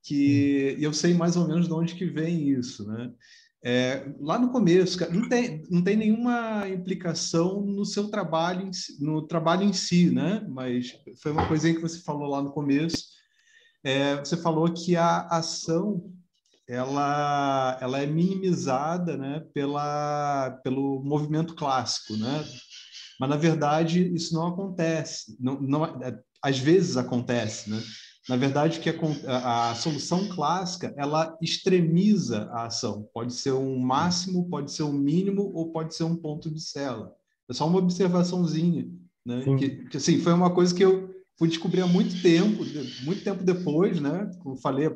E eu sei mais ou menos de onde que vem isso, né? Lá no começo, cara, não tem nenhuma implicação no seu trabalho, no trabalho em si, né? Mas foi uma coisinha que você falou lá no começo. Você falou que a ação ela é minimizada, né, pelo movimento clássico, né? Mas na verdade isso não acontece, às vezes acontece, né? Na verdade, que a solução clássica, ela extremiza a ação. Pode ser um máximo, pode ser um mínimo, ou pode ser um ponto de Sela. É só uma observaçãozinha, né? Que assim, foi uma coisa que eu fui descobrir há muito tempo depois, né? Como falei,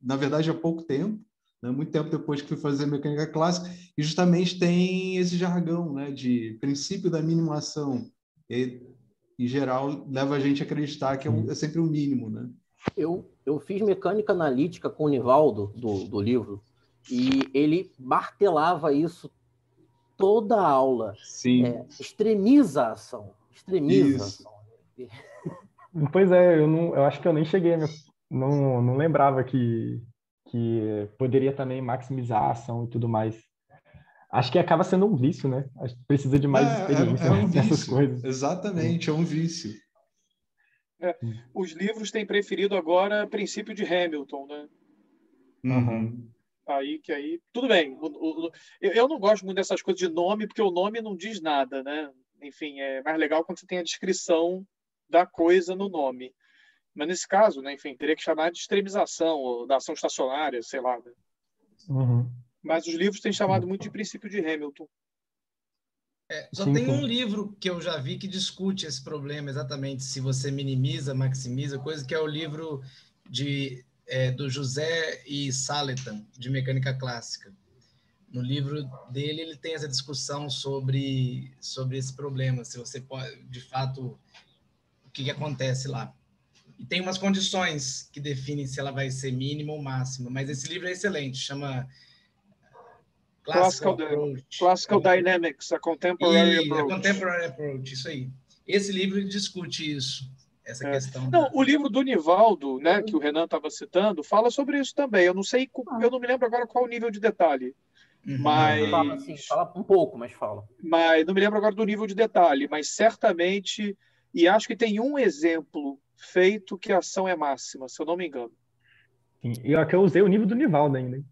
na verdade, há pouco tempo, né? Muito tempo depois que fui fazer mecânica clássica, e justamente tem esse jargão, né? De princípio da minimação. E, em geral, leva a gente a acreditar que é sempre o mínimo, né? Eu fiz mecânica analítica com o Nivaldo, do livro, e ele martelava isso toda a aula. Sim. Extremiza a ação. Extremiza a ação. Pois eu acho que eu nem cheguei, não lembrava que poderia também maximizar a ação e tudo mais. Acho que acaba sendo um vício, né? Acho que precisa de mais experiência nessas coisas. Exatamente, é um vício. Os livros têm preferido agora princípio de Hamilton, né? Uhum. Aí tudo bem. Eu não gosto muito dessas coisas de nome, porque o nome não diz nada, né? Enfim, é mais legal quando você tem a descrição da coisa no nome. Mas nesse caso, né, enfim, teria que chamar de extremização ou da ação estacionária, sei lá. Né? Uhum. Mas os livros têm chamado muito de princípio de Hamilton. Só Sim, tem sim. um livro que eu já vi que discute esse problema exatamente, se você minimiza, maximiza, coisa que é o livro do José e Saletan, de mecânica clássica. No livro dele, ele tem essa discussão sobre esse problema, se você pode, de fato, o que acontece lá. E tem umas condições que definem se ela vai ser mínima ou máxima, mas esse livro é excelente, chama Classical Approach. Classical Dynamics, a Contemporary Approach. A Contemporary Approach, isso aí. Esse livro discute isso, essa questão. Não, o livro do Nivaldo, né, que o Renan estava citando, fala sobre isso também. Eu não sei, eu não me lembro agora qual o nível de detalhe. Mas fala, assim, fala um pouco, mas fala. Mas não me lembro agora do nível de detalhe, mas certamente, e acho que tem um exemplo feito que a ação é máxima, se eu não me engano. Sim. E aqui eu usei o nível do Nivaldo ainda, hein?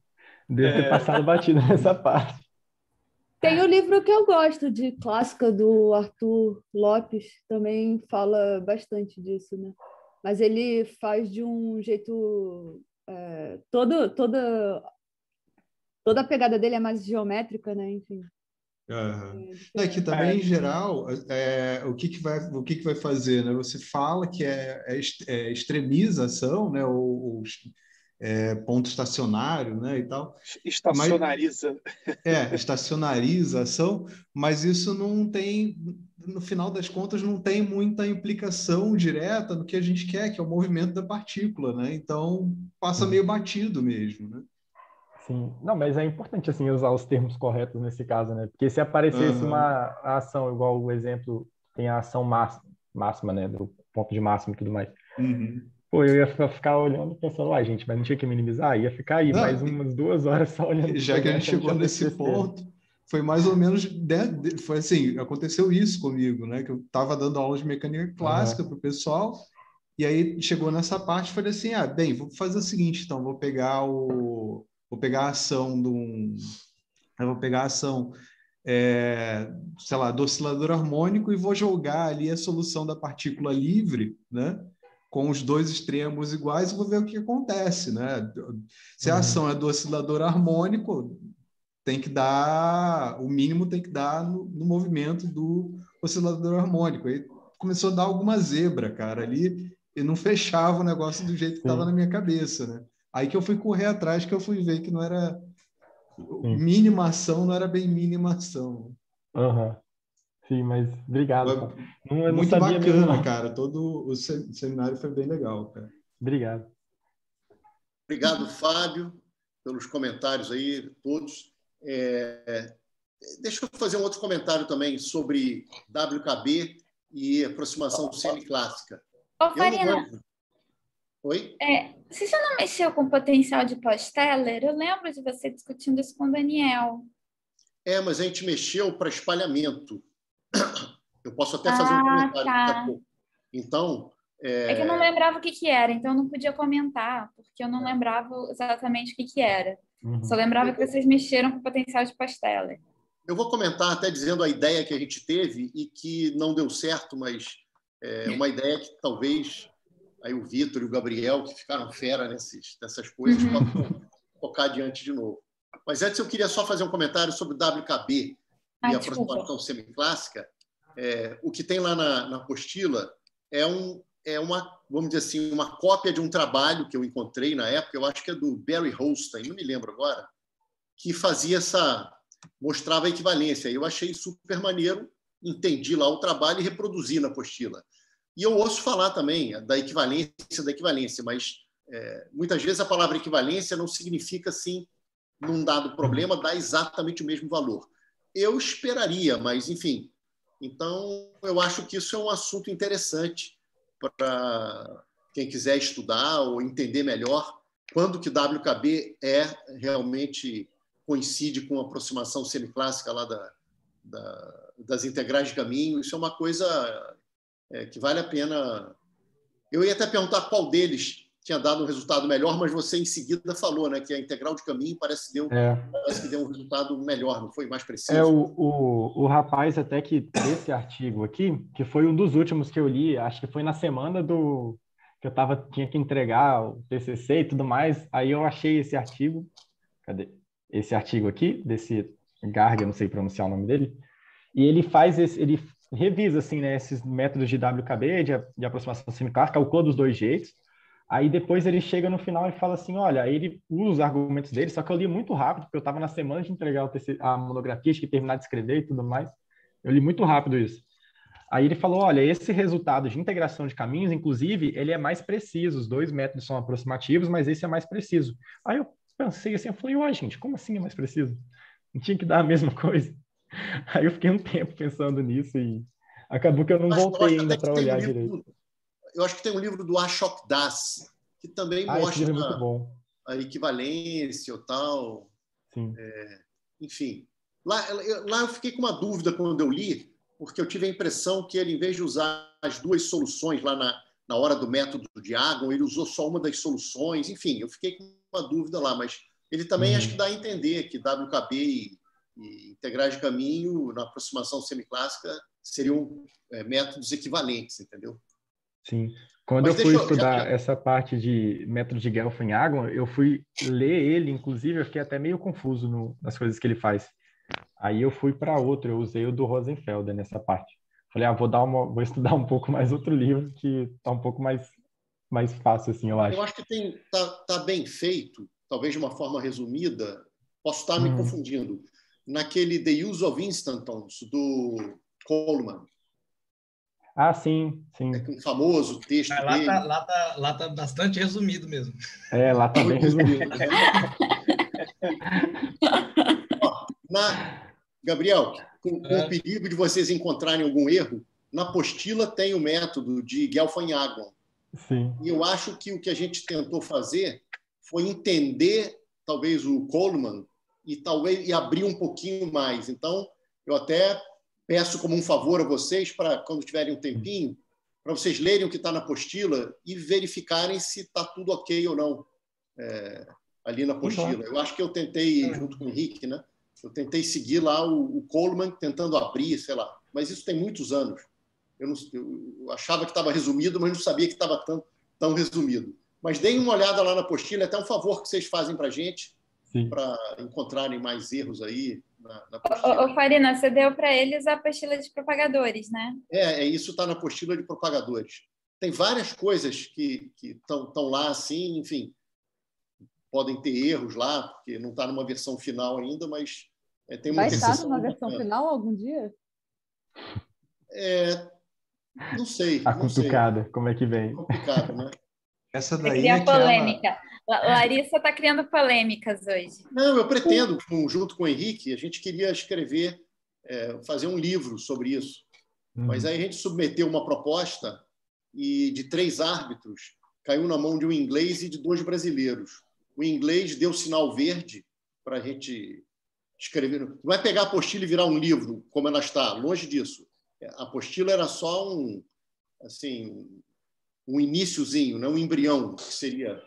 Devo ter passado batido nessa parte. Tem o livro que eu gosto, de clássica, do Arthur Lopes, também fala bastante disso, né? Mas ele faz de um jeito... toda a pegada dele é mais geométrica, né? Enfim. Não, é que também, em geral, o que vai fazer, né? Você fala que extremiza a ação, né? Ou ponto estacionário, né? E tal. Estacionariza. Estacionariza a ação, mas isso não tem, no final das contas, não tem muita implicação direta no que a gente quer, que é o movimento da partícula, né? Então, passa meio batido mesmo, né? Sim, não, mas é importante assim usar os termos corretos nesse caso, né? Porque se aparecesse uma ação igual o exemplo, tem a ação máxima, né? Do ponto de máximo e tudo mais. Pô, eu ia ficar olhando pensando, gente, mas não tinha que minimizar? Ia ficar aí mais umas 2 horas só olhando. Já que a gente chegou nesse ponto, foi mais ou menos, foi assim, aconteceu isso comigo, né? Que eu estava dando aula de mecânica clássica para o pessoal, e aí chegou nessa parte e falei assim, bem, vou fazer o seguinte, então, vou pegar a ação sei lá, do oscilador harmônico e vou jogar ali a solução da partícula livre, né? Com os dois extremos iguais e vou ver o que acontece, né? Se a ação é do oscilador harmônico, tem que dar, o mínimo tem que dar no movimento do oscilador harmônico. Aí começou a dar alguma zebra, cara, ali, e não fechava o negócio do jeito que estava na minha cabeça, né? Aí que eu fui correr atrás, que eu fui ver que não era mínima ação, não era bem mínima ação. Sim, mas obrigado. Eu muito não sabia bacana, mesmo, cara. Todo o seminário foi bem legal, cara. Obrigado. Obrigado, Fábio, pelos comentários aí, todos. Deixa eu fazer um outro comentário também sobre WKB e aproximação semiclássica. Ô, Farina. Oi? Se você não mexeu com o potencial de Posteller, eu lembro de você discutindo isso com o Daniel. Mas a gente mexeu para espalhamento. Eu posso até fazer um comentário daqui a pouco. Então... É que eu não lembrava o que era, então eu não podia comentar, porque eu não lembrava exatamente o que era. Só lembrava que vocês mexeram com o potencial de Posteller. Eu vou comentar até dizendo a ideia que a gente teve e que não deu certo, mas é uma ideia que talvez aí o Vitor e o Gabriel, que ficaram fera nessas coisas, podem tocar adiante de novo. Mas antes eu queria só fazer um comentário sobre o WKB e a aproximação semiclássica. O que tem lá na apostila é uma, vamos dizer assim, uma cópia de um trabalho que eu encontrei na época, eu acho que é do Barry Holstein, não me lembro agora, que mostrava a equivalência. Eu achei super maneiro, entendi lá o trabalho e reproduzi na apostila. E eu ouço falar também da equivalência, mas muitas vezes a palavra equivalência não significa, assim, num dado problema, dar exatamente o mesmo valor. Eu esperaria, mas, enfim. Então, eu acho que isso é um assunto interessante para quem quiser estudar ou entender melhor quando que WKB realmente coincide com a aproximação semiclássica lá das integrais de caminho. Isso é uma coisa que vale a pena. Eu ia até perguntar qual deles tinha dado um resultado melhor, mas você em seguida falou, né, que a integral de caminho parece que deu um resultado melhor, não foi? Mais preciso. O rapaz até que desse artigo aqui, que foi um dos últimos que eu li, acho que foi na semana que tinha que entregar o TCC e tudo mais. Aí eu achei esse artigo, cadê? Esse artigo aqui, desse Garg, eu não sei pronunciar o nome dele, e ele ele revisa, assim, né, esses métodos de WKB, de aproximação semiclássica, calcula dos dois jeitos. Aí depois ele chega no final e fala assim, olha, aí ele usa os argumentos dele, só que eu li muito rápido, porque eu estava na semana de entregar a monografia, tinha que terminar de escrever e tudo mais. Eu li muito rápido isso. Aí ele falou, olha, esse resultado de integração de caminhos, inclusive, ele é mais preciso. Os dois métodos são aproximativos, mas esse é mais preciso. Aí eu pensei assim, eu falei, uai, gente, como assim é mais preciso? Não tinha que dar a mesma coisa? Aí eu fiquei um tempo pensando nisso e acabou que eu não voltei ainda para olhar direito. Eu acho que tem um livro do Ashok Das, que também mostra esse livro é muito bom. A equivalência ou tal. Sim. Enfim, lá eu fiquei com uma dúvida quando eu li, porque eu tive a impressão que ele, em vez de usar as duas soluções lá na hora do método de Agon, ele usou só uma das soluções. Enfim, eu fiquei com uma dúvida lá, mas ele também acho que dá a entender que WKB e integrais de caminho, na aproximação semiclássica, seriam métodos equivalentes, entendeu? Sim. Quando eu fui estudar essa parte de método de Gelfand-Agon, eu fui ler ele, inclusive, eu fiquei até meio confuso nas coisas que ele faz. Aí eu fui para outro, eu usei o do Rosenfelder nessa parte. Falei, vou estudar um pouco mais outro livro que está um pouco mais fácil, assim, eu acho. Eu acho que tá bem feito, talvez de uma forma resumida, posso estar me confundindo, naquele The Use of Instantons, do Coleman. Ah, sim. Um famoso texto dele. Lá tá bastante resumido mesmo. Lá tá bem resumido. Gabriel, com o perigo de vocês encontrarem algum erro, na apostila tem o método de Gelfand-Agon. Sim. E eu acho que o que a gente tentou fazer foi entender, talvez, o Coleman e abrir um pouquinho mais. Então, eu até peço como um favor a vocês, para quando tiverem um tempinho, para vocês lerem o que está na apostila e verificarem se está tudo ok ou não ali na apostila. Eu acho que eu tentei, junto com o Henrique, né? Eu tentei seguir lá o Coleman tentando abrir, sei lá. Mas isso tem muitos anos. Eu achava que estava resumido, mas não sabia que estava tão resumido. Mas deem uma olhada lá na apostila, é até um favor que vocês fazem para a gente, para encontrarem mais erros aí na apostila. Ô, Farina, você deu para eles a apostila de propagadores, né? Isso está na apostila de propagadores. Tem várias coisas que estão lá assim, enfim, podem ter erros lá, porque não está numa versão final ainda, mas tem uma Vai estar numa versão final algum dia? Não sei. A cutucada, como é que vem? Complicado, né? Essa daí é polêmica. Larissa está criando polêmicas hoje. Não, eu pretendo, junto com o Henrique, a gente queria escrever, fazer um livro sobre isso. Mas aí a gente submeteu uma proposta e de 3 árbitros caiu na mão de um inglês e de 2 brasileiros. O inglês deu sinal verde para a gente escrever. Não é pegar a apostila e virar um livro, como ela está, longe disso. A apostila era só um iniciozinho, né? Um embrião, que seria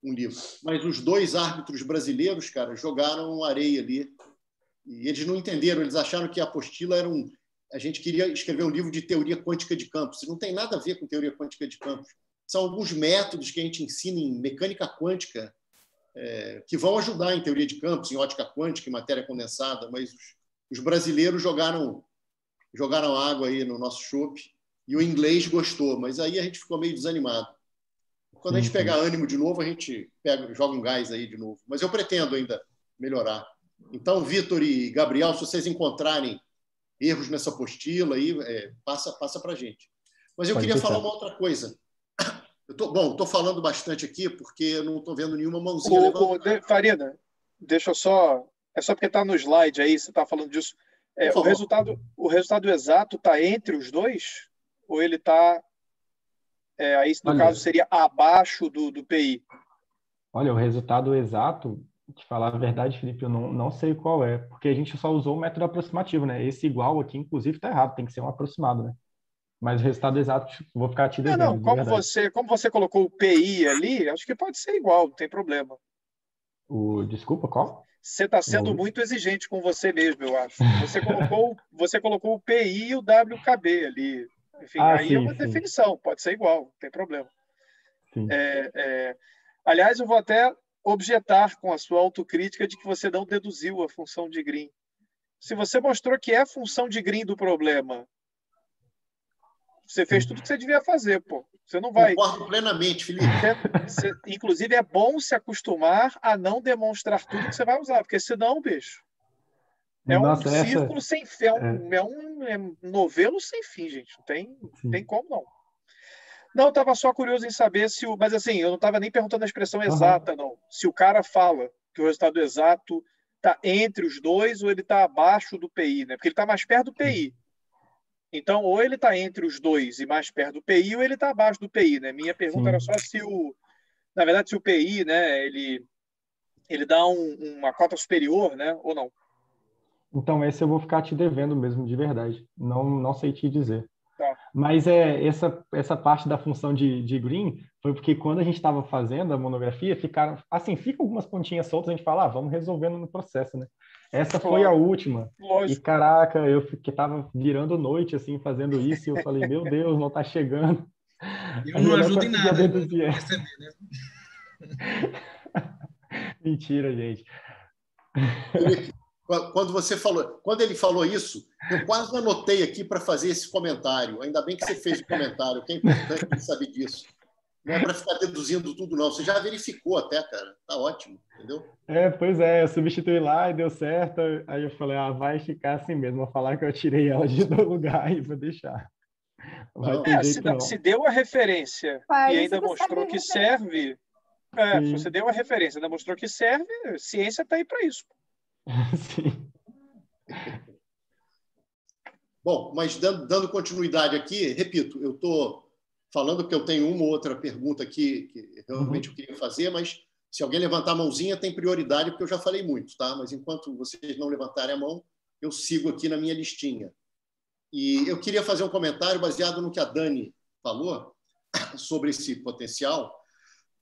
um livro. Mas os 2 árbitros brasileiros, cara, jogaram areia ali. E eles não entenderam, eles acharam que a apostila era a gente queria escrever um livro de teoria quântica de campos. Isso não tem nada a ver com teoria quântica de campos. São alguns métodos que a gente ensina em mecânica quântica que vão ajudar em teoria de campos, em ótica quântica, em matéria condensada, mas os brasileiros jogaram água aí no nosso chope e o inglês gostou, mas aí a gente ficou meio desanimado. Quando a gente pegar ânimo de novo, a gente joga um gás aí de novo. Mas eu pretendo ainda melhorar. Então, Vitor e Gabriel, se vocês encontrarem erros nessa apostila, aí, passa para a gente. Mas eu queria falar uma outra coisa. Estou falando bastante aqui porque eu não estou vendo nenhuma mãozinha levantada. Farina, deixa eu só... É só porque está no slide aí, você está falando disso. O resultado exato está entre os 2? Ou ele está... aí, no caso, seria abaixo do PI? Olha, o resultado exato, te falar a verdade, Felipe, eu não sei qual é, porque a gente só usou o método aproximativo, né? Esse igual aqui, inclusive, está errado, tem que ser um aproximado, né? Mas o resultado exato, vou ficar te devendo. Como você colocou o PI ali, acho que pode ser igual, não tem problema. Desculpa, qual? Você está sendo muito exigente com você mesmo, eu acho. Você colocou o PI e o WKB ali. Enfim, aí é uma definição, pode ser igual, não tem problema. Aliás, eu vou até objetar com a sua autocrítica de que você não deduziu a função de Green. Se você mostrou que é a função de Green do problema, você fez tudo o que você devia fazer, pô. Você não vai... Concordo plenamente, Felipe. Inclusive, é bom se acostumar a não demonstrar tudo que você vai usar, porque senão, bicho, é um círculo sem fim, é um novelo sem fim, gente. Não tem como, não. Não, eu estava só curioso em saber se o... Mas, assim, eu não estava nem perguntando a expressão exata, não. Se o cara fala que o resultado exato está entre os dois ou ele está abaixo do PI, né? Porque ele está mais perto do PI. Então, ou ele está entre os dois e mais perto do PI, ou ele está abaixo do PI, né? Minha pergunta era só se na verdade, se o PI, né, ele dá uma cota superior, né, ou não. Então, esse eu vou ficar te devendo mesmo, de verdade. Não sei te dizer. Tá. Mas essa parte da função de Green foi porque quando a gente estava fazendo a monografia, ficam algumas pontinhas soltas, a gente fala, vamos resolvendo no processo, né? Essa foi a última. Lógico. E, caraca, eu tava virando noite, assim, fazendo isso, e eu falei, meu Deus, não tá chegando. Eu não ajudo em nada. Mentira, gente. Quando ele falou isso, eu quase anotei aqui para fazer esse comentário. Ainda bem que você fez o comentário, que é importante saber disso. Não é para ficar deduzindo tudo, não. Você já verificou até, cara. Tá ótimo, entendeu? Pois é. Eu substituí lá e deu certo. Aí eu falei, vai ficar assim mesmo. Vou falar que eu tirei ela do lugar e vou deixar. Se deu a referência e ainda mostrou que serve... se você deu a referência e ainda mostrou que serve, ciência está aí para isso. Sim. Bom, mas dando continuidade aqui, repito, eu estou falando que eu tenho uma ou outra pergunta aqui que realmente eu queria fazer, mas se alguém levantar a mãozinha tem prioridade, porque eu já falei muito, tá? Mas enquanto vocês não levantarem a mão, eu sigo aqui na minha listinha. E eu queria fazer um comentário baseado no que a Dani falou sobre esse potencial.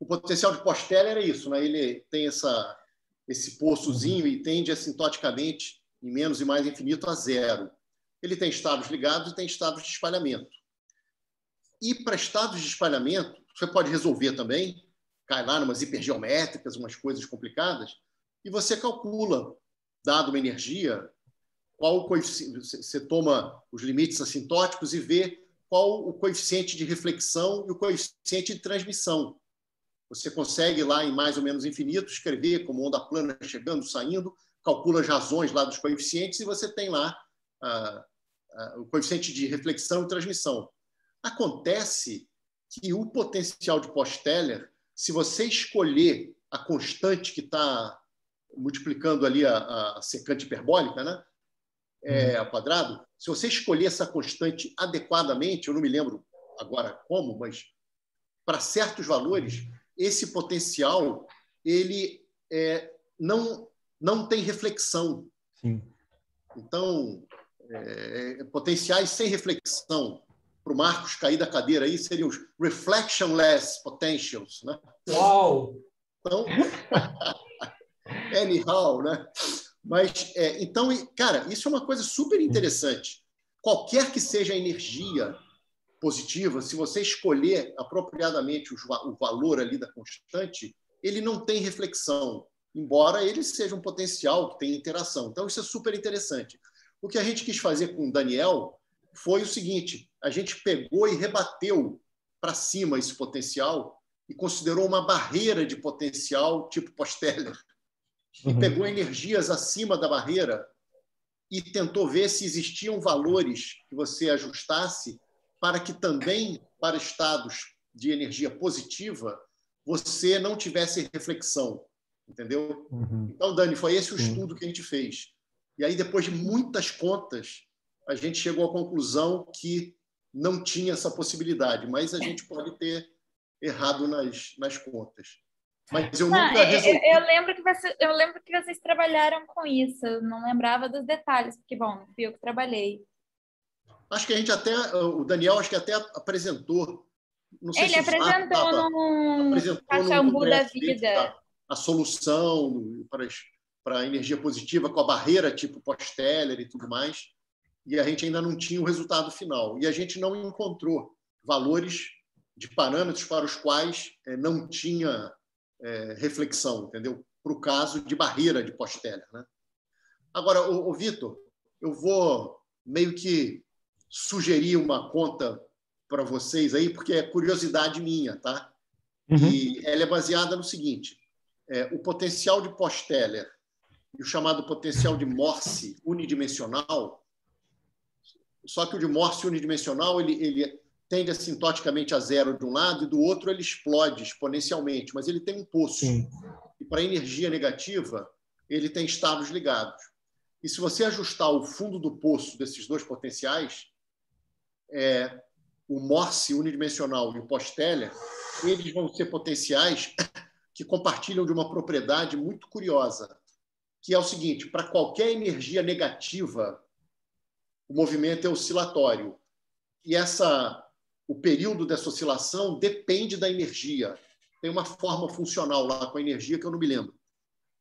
O potencial de Posteller é isso, né? Ele tem esse poçozinho e tende assintoticamente, em menos e mais infinito, a zero. Ele tem estados ligados e tem estados de espalhamento. E para estados de espalhamento, você pode resolver também, cai lá umas hipergeométricas, umas coisas complicadas, e você calcula, dado uma energia, qual o coeficiente, você toma os limites assintóticos e vê qual o coeficiente de reflexão e o coeficiente de transmissão. Você consegue lá em mais ou menos infinito escrever como onda plana chegando, saindo, calcula as razões lá dos coeficientes e você tem lá o coeficiente de reflexão e transmissão. Acontece que o potencial de Posteller, se você escolher a constante que está multiplicando ali a secante hiperbólica, né? Ao quadrado, se você escolher essa constante adequadamente, eu não me lembro agora como, mas para certos valores, esse potencial ele não tem reflexão. Sim. Então, potenciais sem reflexão, para o Marcos cair da cadeira aí, seriam os reflectionless potentials. Né? Uau! Então, anyhow, né? Mas, então, cara, isso é uma coisa super interessante. Qualquer que seja a energia positiva, se você escolher apropriadamente o valor ali da constante, ele não tem reflexão, embora ele seja um potencial que tem interação. Então, isso é super interessante. O que a gente quis fazer com o Daniel foi o seguinte, a gente pegou e rebateu para cima esse potencial e considerou uma barreira de potencial tipo Posteller. E pegou energias acima da barreira e tentou ver se existiam valores que você ajustasse para que também, para estados de energia positiva, você não tivesse reflexão. Entendeu? Então, Dani, foi esse o estudo que a gente fez. E aí, depois de muitas contas, a gente chegou à conclusão que não tinha essa possibilidade, mas a gente pode ter errado nas contas. Mas eu nunca resolvi. Eu lembro que vocês trabalharam com isso. Eu não lembrava dos detalhes, porque, bom, fui eu que trabalhei. Acho que a gente o Daniel acho que até apresentou. Não sei Ele apresentou num Caxambu da vida. A solução para a energia positiva com a barreira tipo Posteller e tudo mais. E a gente ainda não tinha o resultado final. E a gente não encontrou valores de parâmetros para os quais não tinha reflexão, entendeu? Para o caso de barreira de Posteller, né? Agora, o Vitor, eu vou meio que sugerir uma conta para vocês aí, porque é curiosidade minha, tá? E ela é baseada no seguinte: o potencial de Posteller e o chamado potencial de Morse unidimensional, só que o de Morse unidimensional ele tende assintoticamente a zero de um lado e do outro ele explode exponencialmente, mas ele tem um poço. Sim. E para energia negativa, ele tem estados ligados. E se você ajustar o fundo do poço desses dois potenciais, o Morse unidimensional e o Posteller, eles vão ser potenciais que compartilham de uma propriedade muito curiosa, que é o seguinte: para qualquer energia negativa, o movimento é oscilatório. E o período dessa oscilação depende da energia. Tem uma forma funcional lá com a energia que eu não me lembro.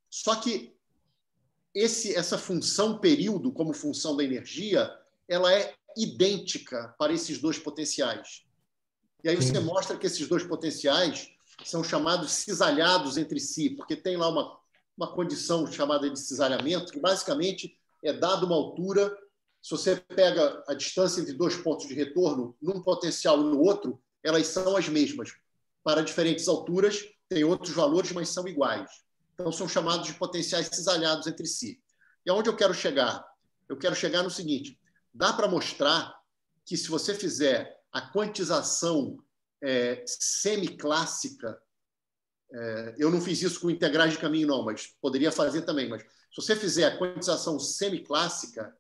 Só que essa função período, como função da energia, ela é idêntica para esses dois potenciais. E aí você mostra que esses dois potenciais são chamados cisalhados entre si, porque tem lá uma condição chamada de cisalhamento, que basicamente é dada uma altura. Se você pega a distância entre dois pontos de retorno, num potencial e no outro, elas são as mesmas. Para diferentes alturas, tem outros valores, mas são iguais. Então, são chamados de potenciais cisalhados entre si. E aonde eu quero chegar? Eu quero chegar no seguinte: dá para mostrar que, se você fizer a quantização semiclássica, eu não fiz isso com integrais de caminho, não, mas poderia fazer também. Mas se você fizer a quantização semiclássica,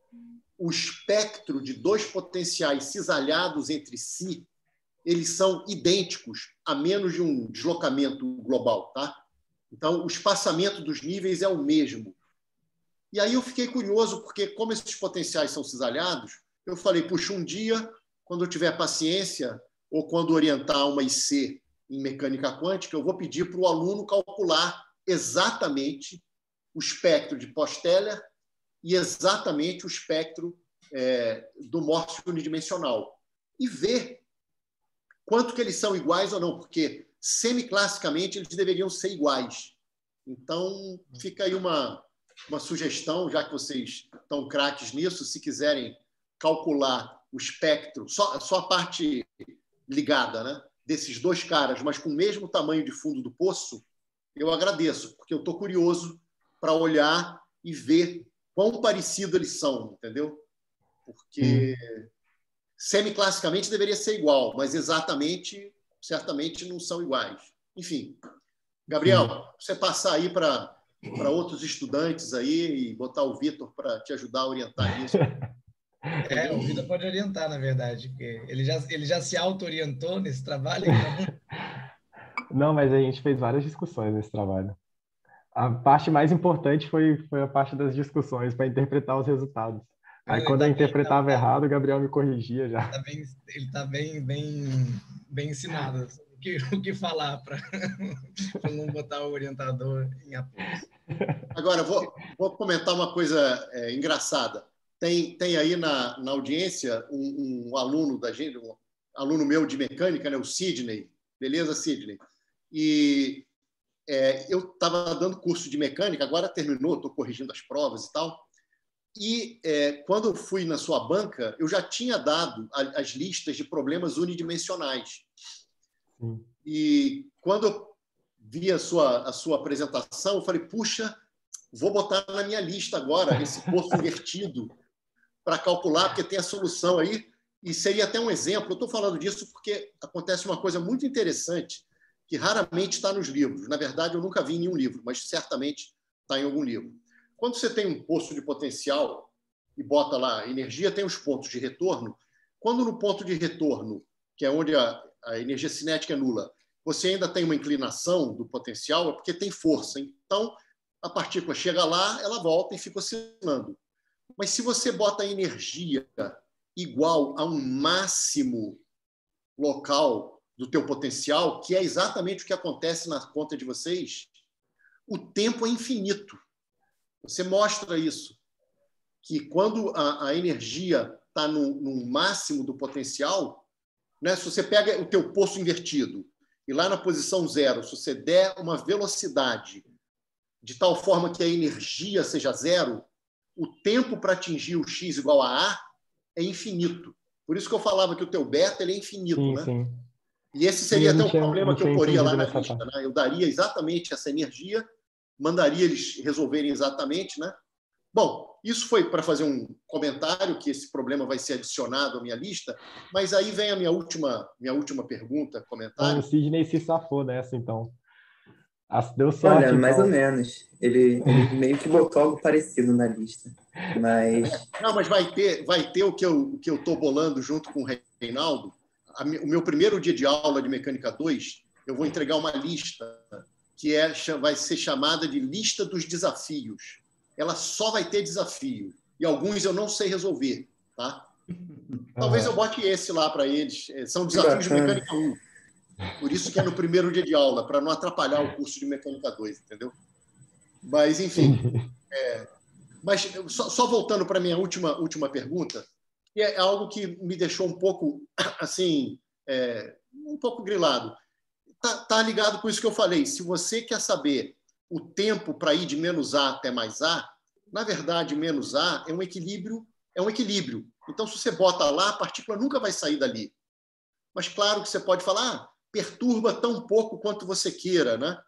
o espectro de dois potenciais cisalhados entre si, eles são idênticos, a menos de um deslocamento global, tá? Então, o espaçamento dos níveis é o mesmo. E aí eu fiquei curioso, porque como esses potenciais são cisalhados, eu falei, puxa, um dia, quando eu tiver paciência, ou quando orientar uma IC em mecânica quântica, eu vou pedir para o aluno calcular exatamente o espectro de Posteller e exatamente o espectro do Morse unidimensional. E ver quanto que eles são iguais ou não, porque semiclassicamente eles deveriam ser iguais. Então, fica aí uma sugestão, já que vocês estão craques nisso, se quiserem calcular o espectro, só a parte ligada, né, desses dois caras, mas com o mesmo tamanho de fundo do poço, eu agradeço, porque eu estou curioso para olhar e ver quão parecidos eles são, entendeu? Porque semiclassicamente deveria ser igual, mas exatamente, certamente não são iguais. Enfim, Gabriel, você passar aí para outros estudantes aí e botar o Vitor para te ajudar a orientar isso. O Vitor pode orientar, na verdade, porque ele já se auto-orientou nesse trabalho. Então... Não, mas a gente fez várias discussões nesse trabalho. A parte mais importante foi a parte das discussões para interpretar os resultados. Aí, quando eu interpretava errado, o Gabriel me corrigia já. Ele está bem ensinado o que falar para não botar o orientador em apuros. Agora, vou comentar uma coisa engraçada. Tem aí na audiência um aluno da gente, um aluno meu de mecânica, né, o Sidney. Beleza, Sidney? E eu estava dando curso de mecânica, agora terminou, estou corrigindo as provas e tal. E quando eu fui na sua banca, eu já tinha dado as listas de problemas unidimensionais. E quando eu vi a sua apresentação, eu falei, puxa, vou botar na minha lista agora esse poço invertido para calcular, porque tem a solução aí. E seria até um exemplo. Eu estou falando disso porque acontece uma coisa muito interessante que raramente está nos livros. Na verdade, eu nunca vi em nenhum livro, mas certamente está em algum livro. Quando você tem um poço de potencial e bota lá energia, tem os pontos de retorno. Quando no ponto de retorno, que é onde a energia cinética é nula, você ainda tem uma inclinação do potencial, é porque tem força. Então, a partícula chega lá, ela volta e fica oscilando. Mas se você bota a energia igual a um máximo local do teu potencial, que é exatamente o que acontece na conta de vocês, o tempo é infinito. Você mostra isso, que quando a energia está no máximo do potencial, né? Se você pega o teu poço invertido e lá na posição 0, se você der uma velocidade de tal forma que a energia seja 0, o tempo para atingir o x igual a A é infinito. Por isso que eu falava que o teu beta ele é infinito, Sim, né? sim. E esse seria até o Não problema que eu tinha poria lá entendido na nessa lista, parte. né? Eu daria exatamente essa energia, mandaria eles resolverem exatamente, né? Bom, isso foi para fazer um comentário que esse problema vai ser adicionado à minha lista, mas aí vem a minha última pergunta, Então, comentário. o Sidney se safou nessa, então. Deu sorte, Olha, mais ou então. menos. Ele meio que botou algo parecido na lista. Mas Não, mas vai ter o que eu estou bolando junto com o Reinaldo. O meu primeiro dia de aula de Mecânica 2, eu vou entregar uma lista que vai ser chamada de lista dos desafios. Ela só vai ter desafio. E alguns eu não sei resolver. Tá? Talvez eu bote esse lá para eles. São desafios de Mecânica 1. Por isso que é no primeiro dia de aula, para não atrapalhar o curso de Mecânica 2, entendeu? Mas, enfim. Mas só voltando para a minha última pergunta, que é algo que me deixou um pouco, assim, um pouco grilado. Tá ligado com isso que eu falei. Se você quer saber o tempo para ir de menos A até mais A, na verdade, menos A é um equilíbrio. Então, se você bota lá, a partícula nunca vai sair dali. Mas, claro que você pode falar, perturba tão pouco quanto você queira, né?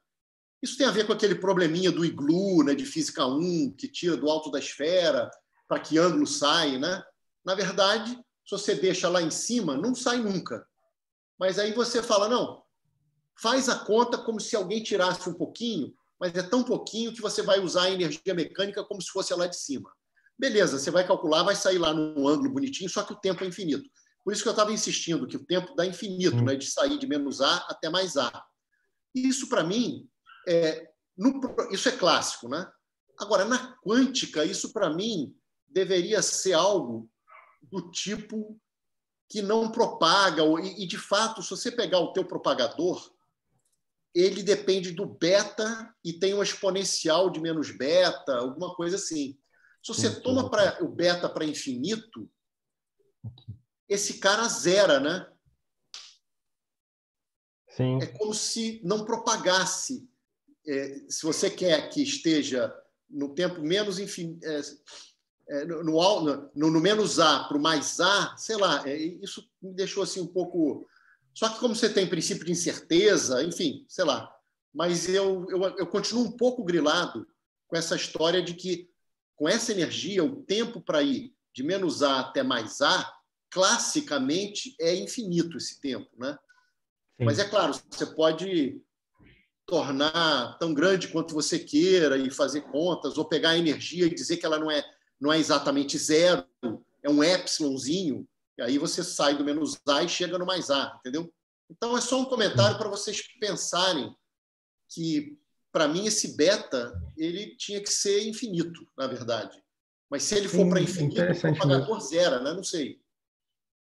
Isso tem a ver com aquele probleminha do iglu, né, de Física 1, que tira do alto da esfera, para que ângulo sai, né? Na verdade, se você deixa lá em cima, não sai nunca. Mas aí você fala, não, faz a conta como se alguém tirasse um pouquinho, mas é tão pouquinho que você vai usar a energia mecânica como se fosse lá de cima. Beleza, você vai calcular, vai sair lá num ângulo bonitinho, só que o tempo é infinito. Por isso que eu estava insistindo que o tempo dá infinito, né, de sair de menos A até mais A. Isso, para mim, isso é clássico, né? Agora, na quântica, isso, para mim, deveria ser algo do tipo que não propaga. E, de fato, se você pegar o teu propagador, ele depende do beta e tem uma exponencial de menos beta, alguma coisa assim. Se você toma o beta para infinito, esse cara zera, né? Sim. É como se não propagasse. Se você quer que esteja no tempo menos no menos A para o mais A, sei lá, isso me deixou assim um pouco. Só que como você tem princípio de incerteza, enfim, sei lá. Mas eu continuo um pouco grilado com essa história de que com essa energia o tempo para ir de menos A até mais A classicamente é infinito esse tempo, né? Sim. Mas é claro, você pode tornar tão grande quanto você queira e fazer contas, ou pegar a energia e dizer que ela não é exatamente zero, é um epsilonzinho, e aí você sai do menos A e chega no mais A, entendeu? Então, é só um comentário para vocês pensarem que, para mim, esse beta ele tinha que ser infinito, na verdade. Mas se ele for para infinito, o propagador zera, né? Não sei.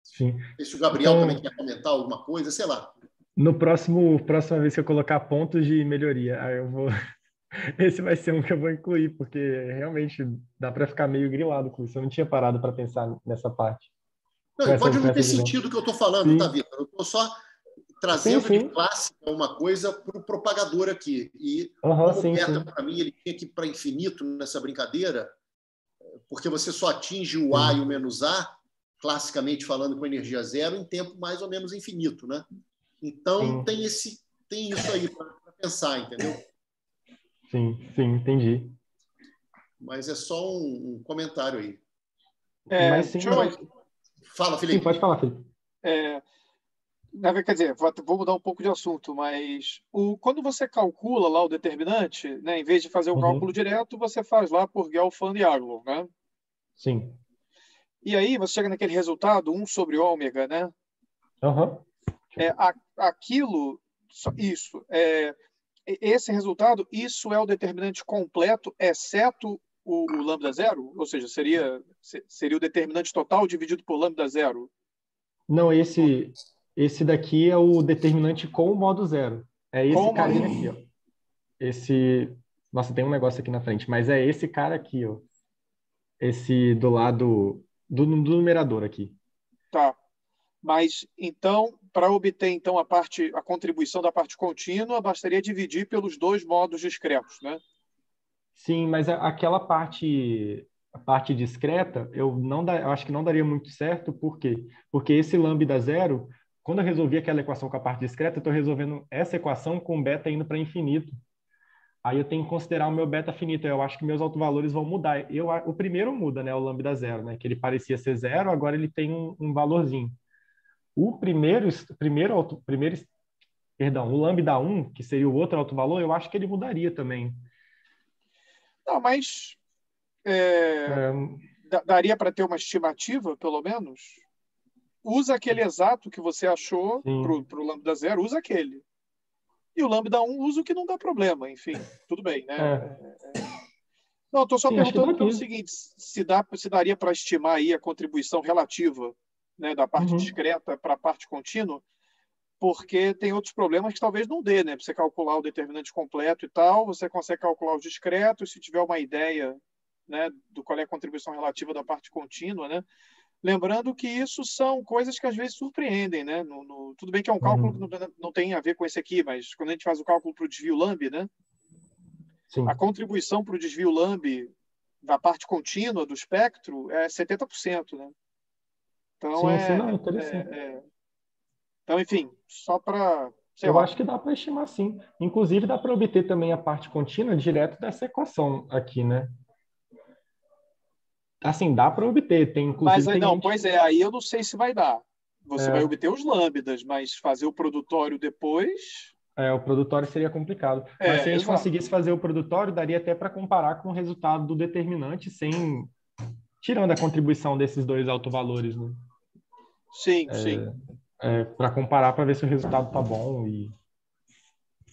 Sim. Se o Gabriel também quer comentar alguma coisa, sei lá. No próxima vez que eu colocar pontos de melhoria, aí eu vou. Esse vai ser um que eu vou incluir, porque realmente dá para ficar meio grilado com isso. Eu não tinha parado para pensar nessa parte. Não, pode não ter sentido o que eu estou falando, tá, Vitor? Eu estou só trazendo de clássica uma coisa para o propagador aqui. E o beta, para mim, ele tinha que ir para infinito nessa brincadeira, porque você só atinge o A e o menos A, classicamente falando, com energia zero, em tempo mais ou menos infinito, né? Então, tem isso aí para pensar, entendeu? Sim, entendi. Mas é só um comentário aí. Fala, Felipe. Sim, pode falar, Felipe. Quer dizer, vou mudar um pouco de assunto, mas quando você calcula lá o determinante, né, em vez de fazer o cálculo direto, você faz lá por Gelfand-Jaglov, né? Sim. E aí você chega naquele resultado 1 sobre ômega, né? Aquilo, esse resultado, isso é o determinante completo, exceto o lambda zero? Ou seja, seria o determinante total dividido por lambda zero? Não, esse daqui é o determinante com o modo zero. É esse carinha aqui, ó. Nossa, tem um negócio aqui na frente, mas é esse cara aqui, ó. Esse do lado do numerador aqui. Tá. Mas, então, para obter então a contribuição da parte contínua, bastaria dividir pelos dois modos discretos, né? Sim, mas aquela a parte discreta, eu acho que não daria muito certo, por quê? Porque esse lambda zero, quando eu resolvi aquela equação com a parte discreta, eu estou resolvendo essa equação com beta indo para infinito. Aí eu tenho que considerar o meu beta finito. Eu acho que meus autovalores vão mudar. O primeiro muda, né? O lambda zero, né? Que ele parecia ser zero, agora ele tem um valorzinho. Perdão, o lambda 1, que seria o outro autovalor, eu acho que ele mudaria também. Não, mas daria para ter uma estimativa, pelo menos? Usa aquele exato que você achou para o lambda zero, usa aquele. E o lambda 1 usa o que não dá problema, enfim, tudo bem, né? Não, estou só perguntando pelo seguinte, se daria para estimar aí a contribuição relativa, né, da parte discreta para a parte contínua, porque tem outros problemas que talvez não dê, né? Para você calcular o determinante completo e tal, você consegue calcular os discretos, se tiver uma ideia, né, do qual é a contribuição relativa da parte contínua, né? Lembrando que isso são coisas que às vezes surpreendem, né? Tudo bem que é um cálculo que não tem a ver com esse aqui, mas quando a gente faz o cálculo para o desvio Lamb, né? Sim. A contribuição para o desvio Lamb da parte contínua do espectro é 70%, né? Então, não, interessante. Então, enfim, só para... Eu acho que dá para estimar, sim. Inclusive, dá para obter também a parte contínua direto dessa equação aqui, né? Assim, dá para obter. Mas não, pois é, aí eu não sei se vai dar. Você vai obter os lambdas, mas fazer o produtório depois... o produtório seria complicado. Mas se a gente conseguisse fazer o produtório, daria até para comparar com o resultado do determinante, tirando a contribuição desses dois autovalores, né? Sim. Para comparar, para ver se o resultado tá bom e...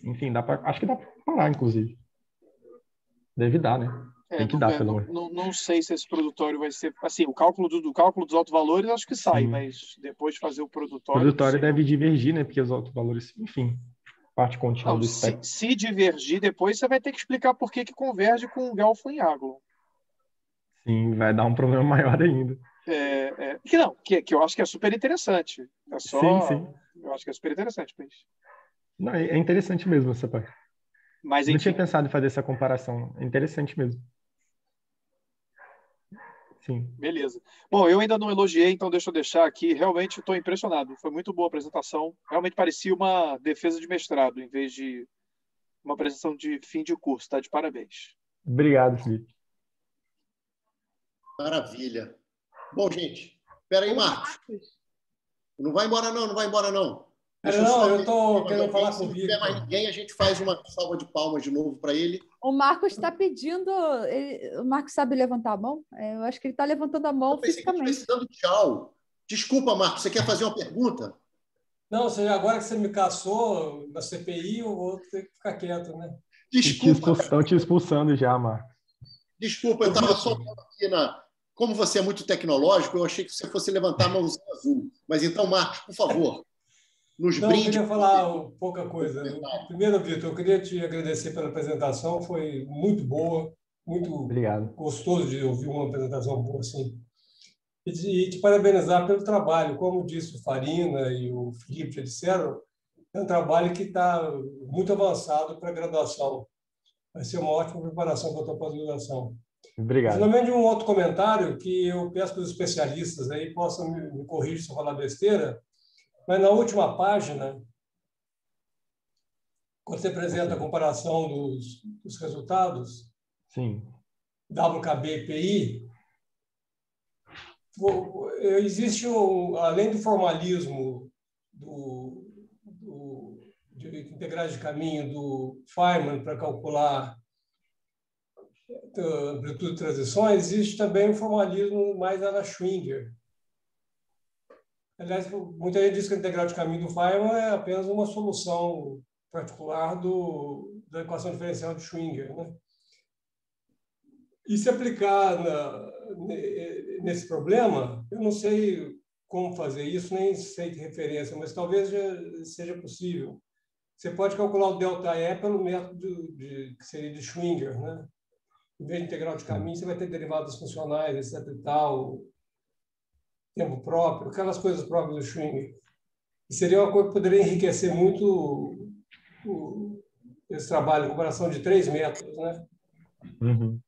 Enfim, acho que dá para comparar, inclusive. Deve dar, né? Tem que dar, pelo menos. Não sei se esse produtório vai ser... Assim, o cálculo dos autovalores acho que sai, mas depois de fazer o produtório... O produtório deve divergir, né? Porque os autovalores... Enfim, parte contínua do espectro. Se divergir, depois você vai ter que explicar por que converge com o Gelfand-Yaglon. Sim, vai dar um problema maior ainda. Que eu acho que é super interessante. Sim. Eu acho que é super interessante, mas... Não, é interessante mesmo essa parte. Mas, não tinha pensado em fazer essa comparação. É interessante mesmo. Sim. Beleza. Bom, eu ainda não elogiei, então deixa eu deixar aqui. Realmente estou impressionado. Foi muito boa a apresentação. Realmente parecia uma defesa de mestrado, em vez de uma apresentação de fim de curso. Tá de parabéns. Obrigado, Felipe. Maravilha. Bom, gente, espera aí, Marcos. Não vai embora, não. Eu estou querendo falar com o Victor. Se não tiver mais ninguém, a gente faz uma salva de palmas de novo para ele. O Marcos está pedindo... O Marcos sabe levantar a mão? Eu acho que ele está levantando a mão fisicamente. Dando tchau. Desculpa, Marcos, você quer fazer uma pergunta? Não, agora que você me caçou na CPI, eu vou ter que ficar quieto, né? Desculpa. Estão te expulsando já, Marcos. Desculpa, eu estava só aqui Como você é muito tecnológico, eu achei que você fosse levantar a mãozinha azul. Mas então, Marcos, por favor, nos brinde. Eu queria falar pouca coisa. Primeiro, Vitor, eu queria te agradecer pela apresentação, foi muito boa, muito Obrigado. Gostoso de ouvir uma apresentação boa assim. E te parabenizar pelo trabalho. Como disse o Farina e o Felipe já disseram, é um trabalho que está muito avançado para a graduação. Vai ser uma ótima preparação para a tua pós-graduação. Obrigado. Finalmente, um outro comentário que eu peço para os especialistas aí possam me corrigir se eu falar besteira, mas na última página, quando você apresenta a comparação dos resultados, sim, WKB e PI, existe, além do formalismo de integrais de caminho do Feynman para calcular amplitude de transições, existe também o formalismo mais à la Schwinger. Aliás, muita gente diz que a integral de caminho do Feynman é apenas uma solução particular da equação diferencial de Schwinger, né? E se aplicar nesse problema, eu não sei como fazer isso, nem sei de referência, mas talvez já seja possível. Você pode calcular o ΔE pelo método que seria de Schwinger, né? Em vez de integral de caminho, você vai ter derivadas funcionais, etc. e tal. tempo próprio, aquelas coisas próprias do Schwinger. E seria uma coisa que poderia enriquecer muito esse trabalho, em comparação de 3 métodos, né? Uhum.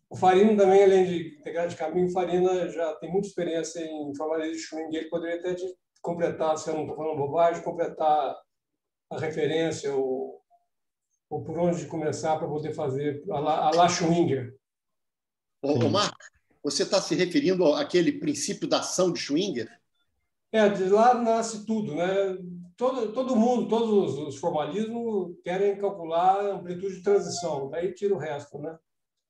O Farina também, além de integrar de caminho, o Farina já tem muita experiência em formalismo de Schwinger. Ele poderia até completar, se eu não estou falando bobagem, completar a referência ou por onde começar para poder fazer a la Schwinger. Ô, Marcos, você está se referindo àquele princípio da ação de Schwinger? De lá nasce tudo, né? Todo mundo, todos os formalismos querem calcular a amplitude de transição, daí tira o resto, né?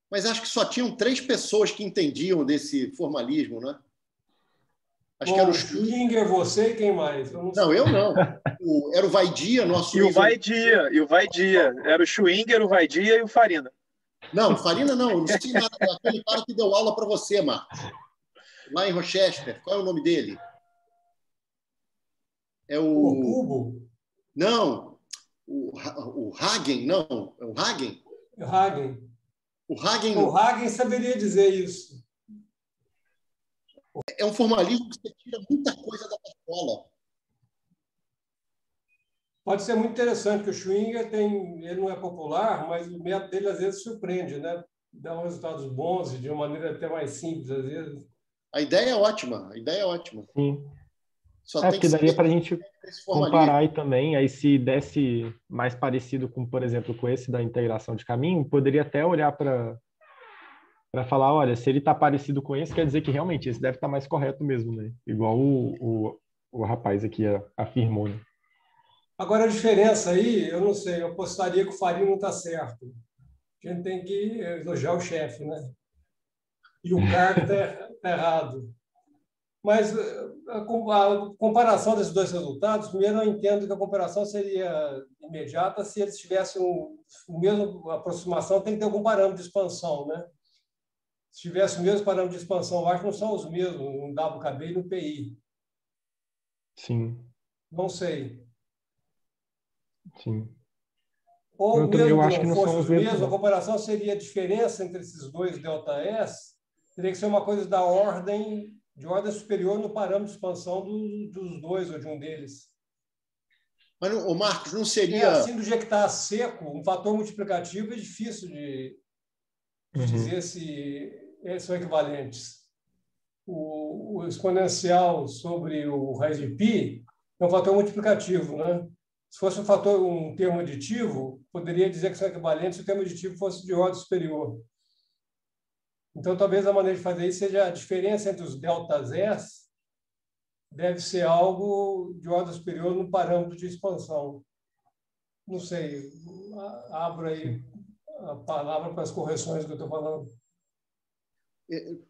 Mas acho que só tinham 3 pessoas que entendiam desse formalismo, né? Acho que era o Schwinger, você e quem mais? Não, eu não. Era o Vaidia, nosso... E o Vaidia. Era o Schwinger, o Vaidia e o Farina. Não, Farina não. Eu não sei nada. É aquele cara que deu aula para você, Marcos. Lá em Rochester. Qual é o nome dele? É o Cubo? Não. O Hagen, não. É o Hagen? Hagen. O Hagen... O Hagen saberia dizer isso. É um formalismo que você tira muita coisa da escola. Pode ser muito interessante, porque o Schwinger ele não é popular, mas o método dele às vezes surpreende, né? Dá resultados bons e de uma maneira até mais simples, às vezes. A ideia é ótima, Sim. Só tem porque daria para a gente comparar aí também, aí se desse mais parecido com, por exemplo, com esse da integração de caminho, poderia até olhar para falar, olha, se ele está parecido com esse, quer dizer que realmente esse deve estar mais correto mesmo, né? Igual o rapaz aqui afirmou, né? Agora, a diferença aí, eu não sei, eu apostaria que o Farina não está certo. A gente tem que elogiar o chefe, né? E o cargo está errado. Mas a comparação desses dois resultados, primeiro eu entendo que a comparação seria imediata se eles tivessem o mesmo aproximação, tem que ter algum parâmetro de expansão, né? Se tivesse o mesmo parâmetro de expansão, eu acho que não são os mesmos, um WKB e um PI. Sim. Não sei. Sim. Ou eu mesmo acho que não fossem os mesmos, não. a comparação seria a diferença entre esses dois ΔS, teria que ser uma coisa de ordem superior no parâmetro de expansão dos dois ou de um deles. Mas, o Marcos, não seria... assim, do jeito que está seco, um fator multiplicativo é difícil de dizer se são equivalentes. O exponencial sobre o raiz de π é um fator multiplicativo, né? Se fosse um termo aditivo, poderia dizer que são equivalentes se o termo aditivo fosse de ordem superior. Então, talvez a maneira de fazer isso seja a diferença entre os deltas S deve ser algo de ordem superior no parâmetro de expansão. Não sei, abro aí a palavra para as correções que eu estou falando.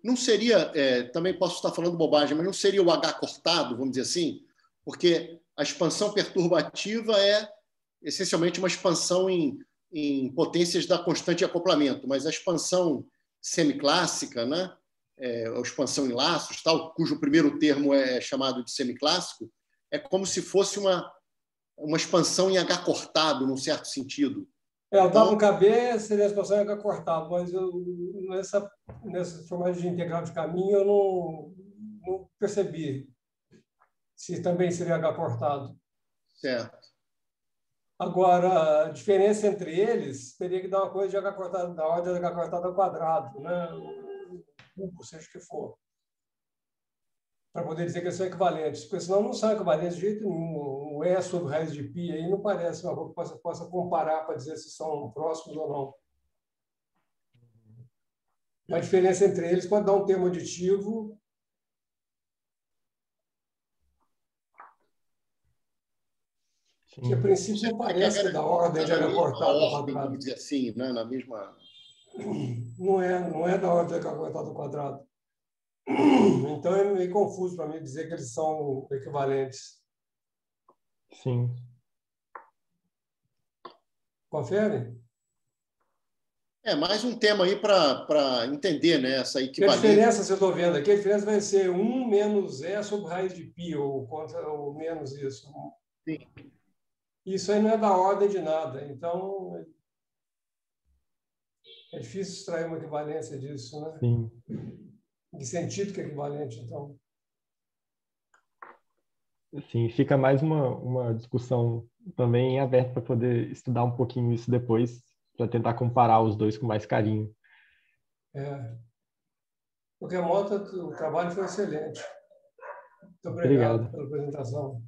Não seria, também posso estar falando bobagem, mas não seria o H cortado, vamos dizer assim? Porque a expansão perturbativa é essencialmente uma expansão em potências da constante de acoplamento, mas a expansão semiclássica, né? A expansão em laços, tal, cujo primeiro termo é chamado de semiclássico, é como se fosse uma expansão em H cortado, num certo sentido. O WKB seria a expansão em H cortado, mas nessa formato de integral de caminho eu não percebi se também seria H cortado. Certo. Agora, a diferença entre eles teria que dar uma coisa de H cortado, da ordem de H cortado ao quadrado, né? Seja o que for, para poder dizer que eles são equivalentes, porque senão não são equivalentes de jeito nenhum. O E sobre raiz de π aí não parece uma coisa que possa comparar para dizer se são próximos ou não. A diferença entre eles pode dar um termo aditivo. Que a princípio não parece que da ordem de H cortado ao quadrado. Vamos dizer assim, né? Na mesma... Não é da ordem de H cortado ao quadrado. Então é meio confuso para mim dizer que eles são equivalentes. Sim. Confere? Mais um tema aí para entender, né? Essa equivalência. A diferença, você estou vendo aqui, a diferença vai ser 1 menos E sobre raiz de π, ou menos isso. Sim. Isso aí não é da ordem de nada. Então, é difícil extrair uma equivalência disso, né? Sim. Em que sentido que é equivalente, então? Assim, fica mais uma discussão também aberta para poder estudar um pouquinho isso depois, para tentar comparar os dois com mais carinho. De qualquer modo, o trabalho foi excelente. Muito Obrigado. obrigado pela apresentação.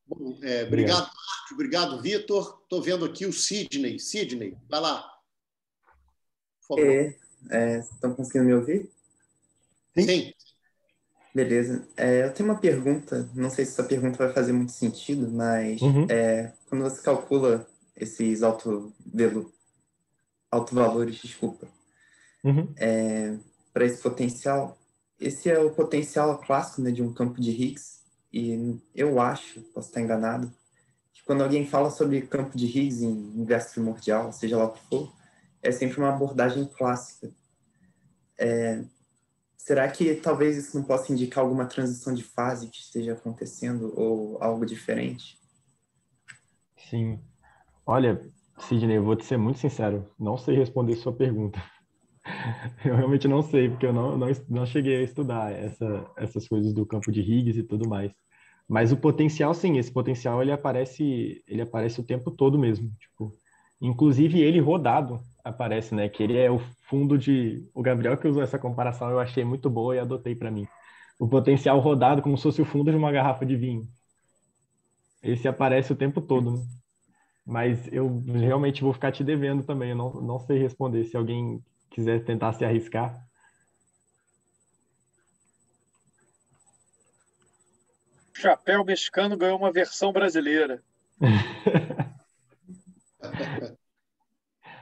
Bom, obrigado, Marcos. Obrigado, Vitor. Estou vendo aqui o Sidney. Sidney, vai lá. Por favor. Estão conseguindo me ouvir? Sim. Beleza. Eu tenho uma pergunta, não sei se essa pergunta vai fazer muito sentido, mas quando você calcula esses autovalores, desculpa, para esse potencial, esse é o potencial clássico, né, de um campo de Higgs, e eu acho, posso estar enganado, que quando alguém fala sobre campo de Higgs em universo primordial, seja lá o que for, é sempre uma abordagem clássica. Será que talvez isso não possa indicar alguma transição de fase que esteja acontecendo ou algo diferente? Sim. Olha, Sidney, eu vou te ser muito sincero, não sei responder sua pergunta. Eu realmente não sei, porque eu não cheguei a estudar essas coisas do campo de Higgs e tudo mais. Mas o potencial, sim, esse potencial ele aparece o tempo todo mesmo. Tipo, inclusive ele rodado aparece, né? Que ele é o fundo de... O Gabriel que usou essa comparação, eu achei muito boa e adotei para mim. O potencial rodado como se fosse o fundo de uma garrafa de vinho. Esse aparece o tempo todo, né? Mas eu realmente vou ficar te devendo também. Eu não sei responder. Se alguém quiser tentar se arriscar. Chapéu mexicano ganhou uma versão brasileira.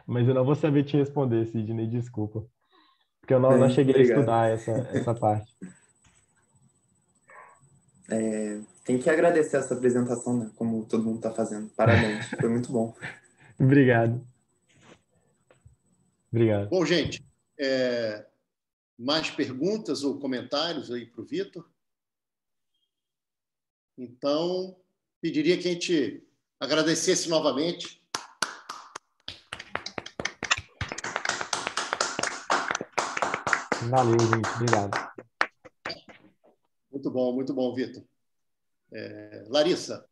Mas eu não vou saber te responder, Sidney, desculpa. Porque eu não cheguei a estudar essa parte. Tem que agradecer essa apresentação, né? Como todo mundo está fazendo. Parabéns, foi muito bom. Obrigado. Bom, gente, mais perguntas ou comentários aí para o Vitor? Então, pediria que a gente agradecesse novamente. Valeu, gente. Obrigado. Muito bom, Vitor. Larissa.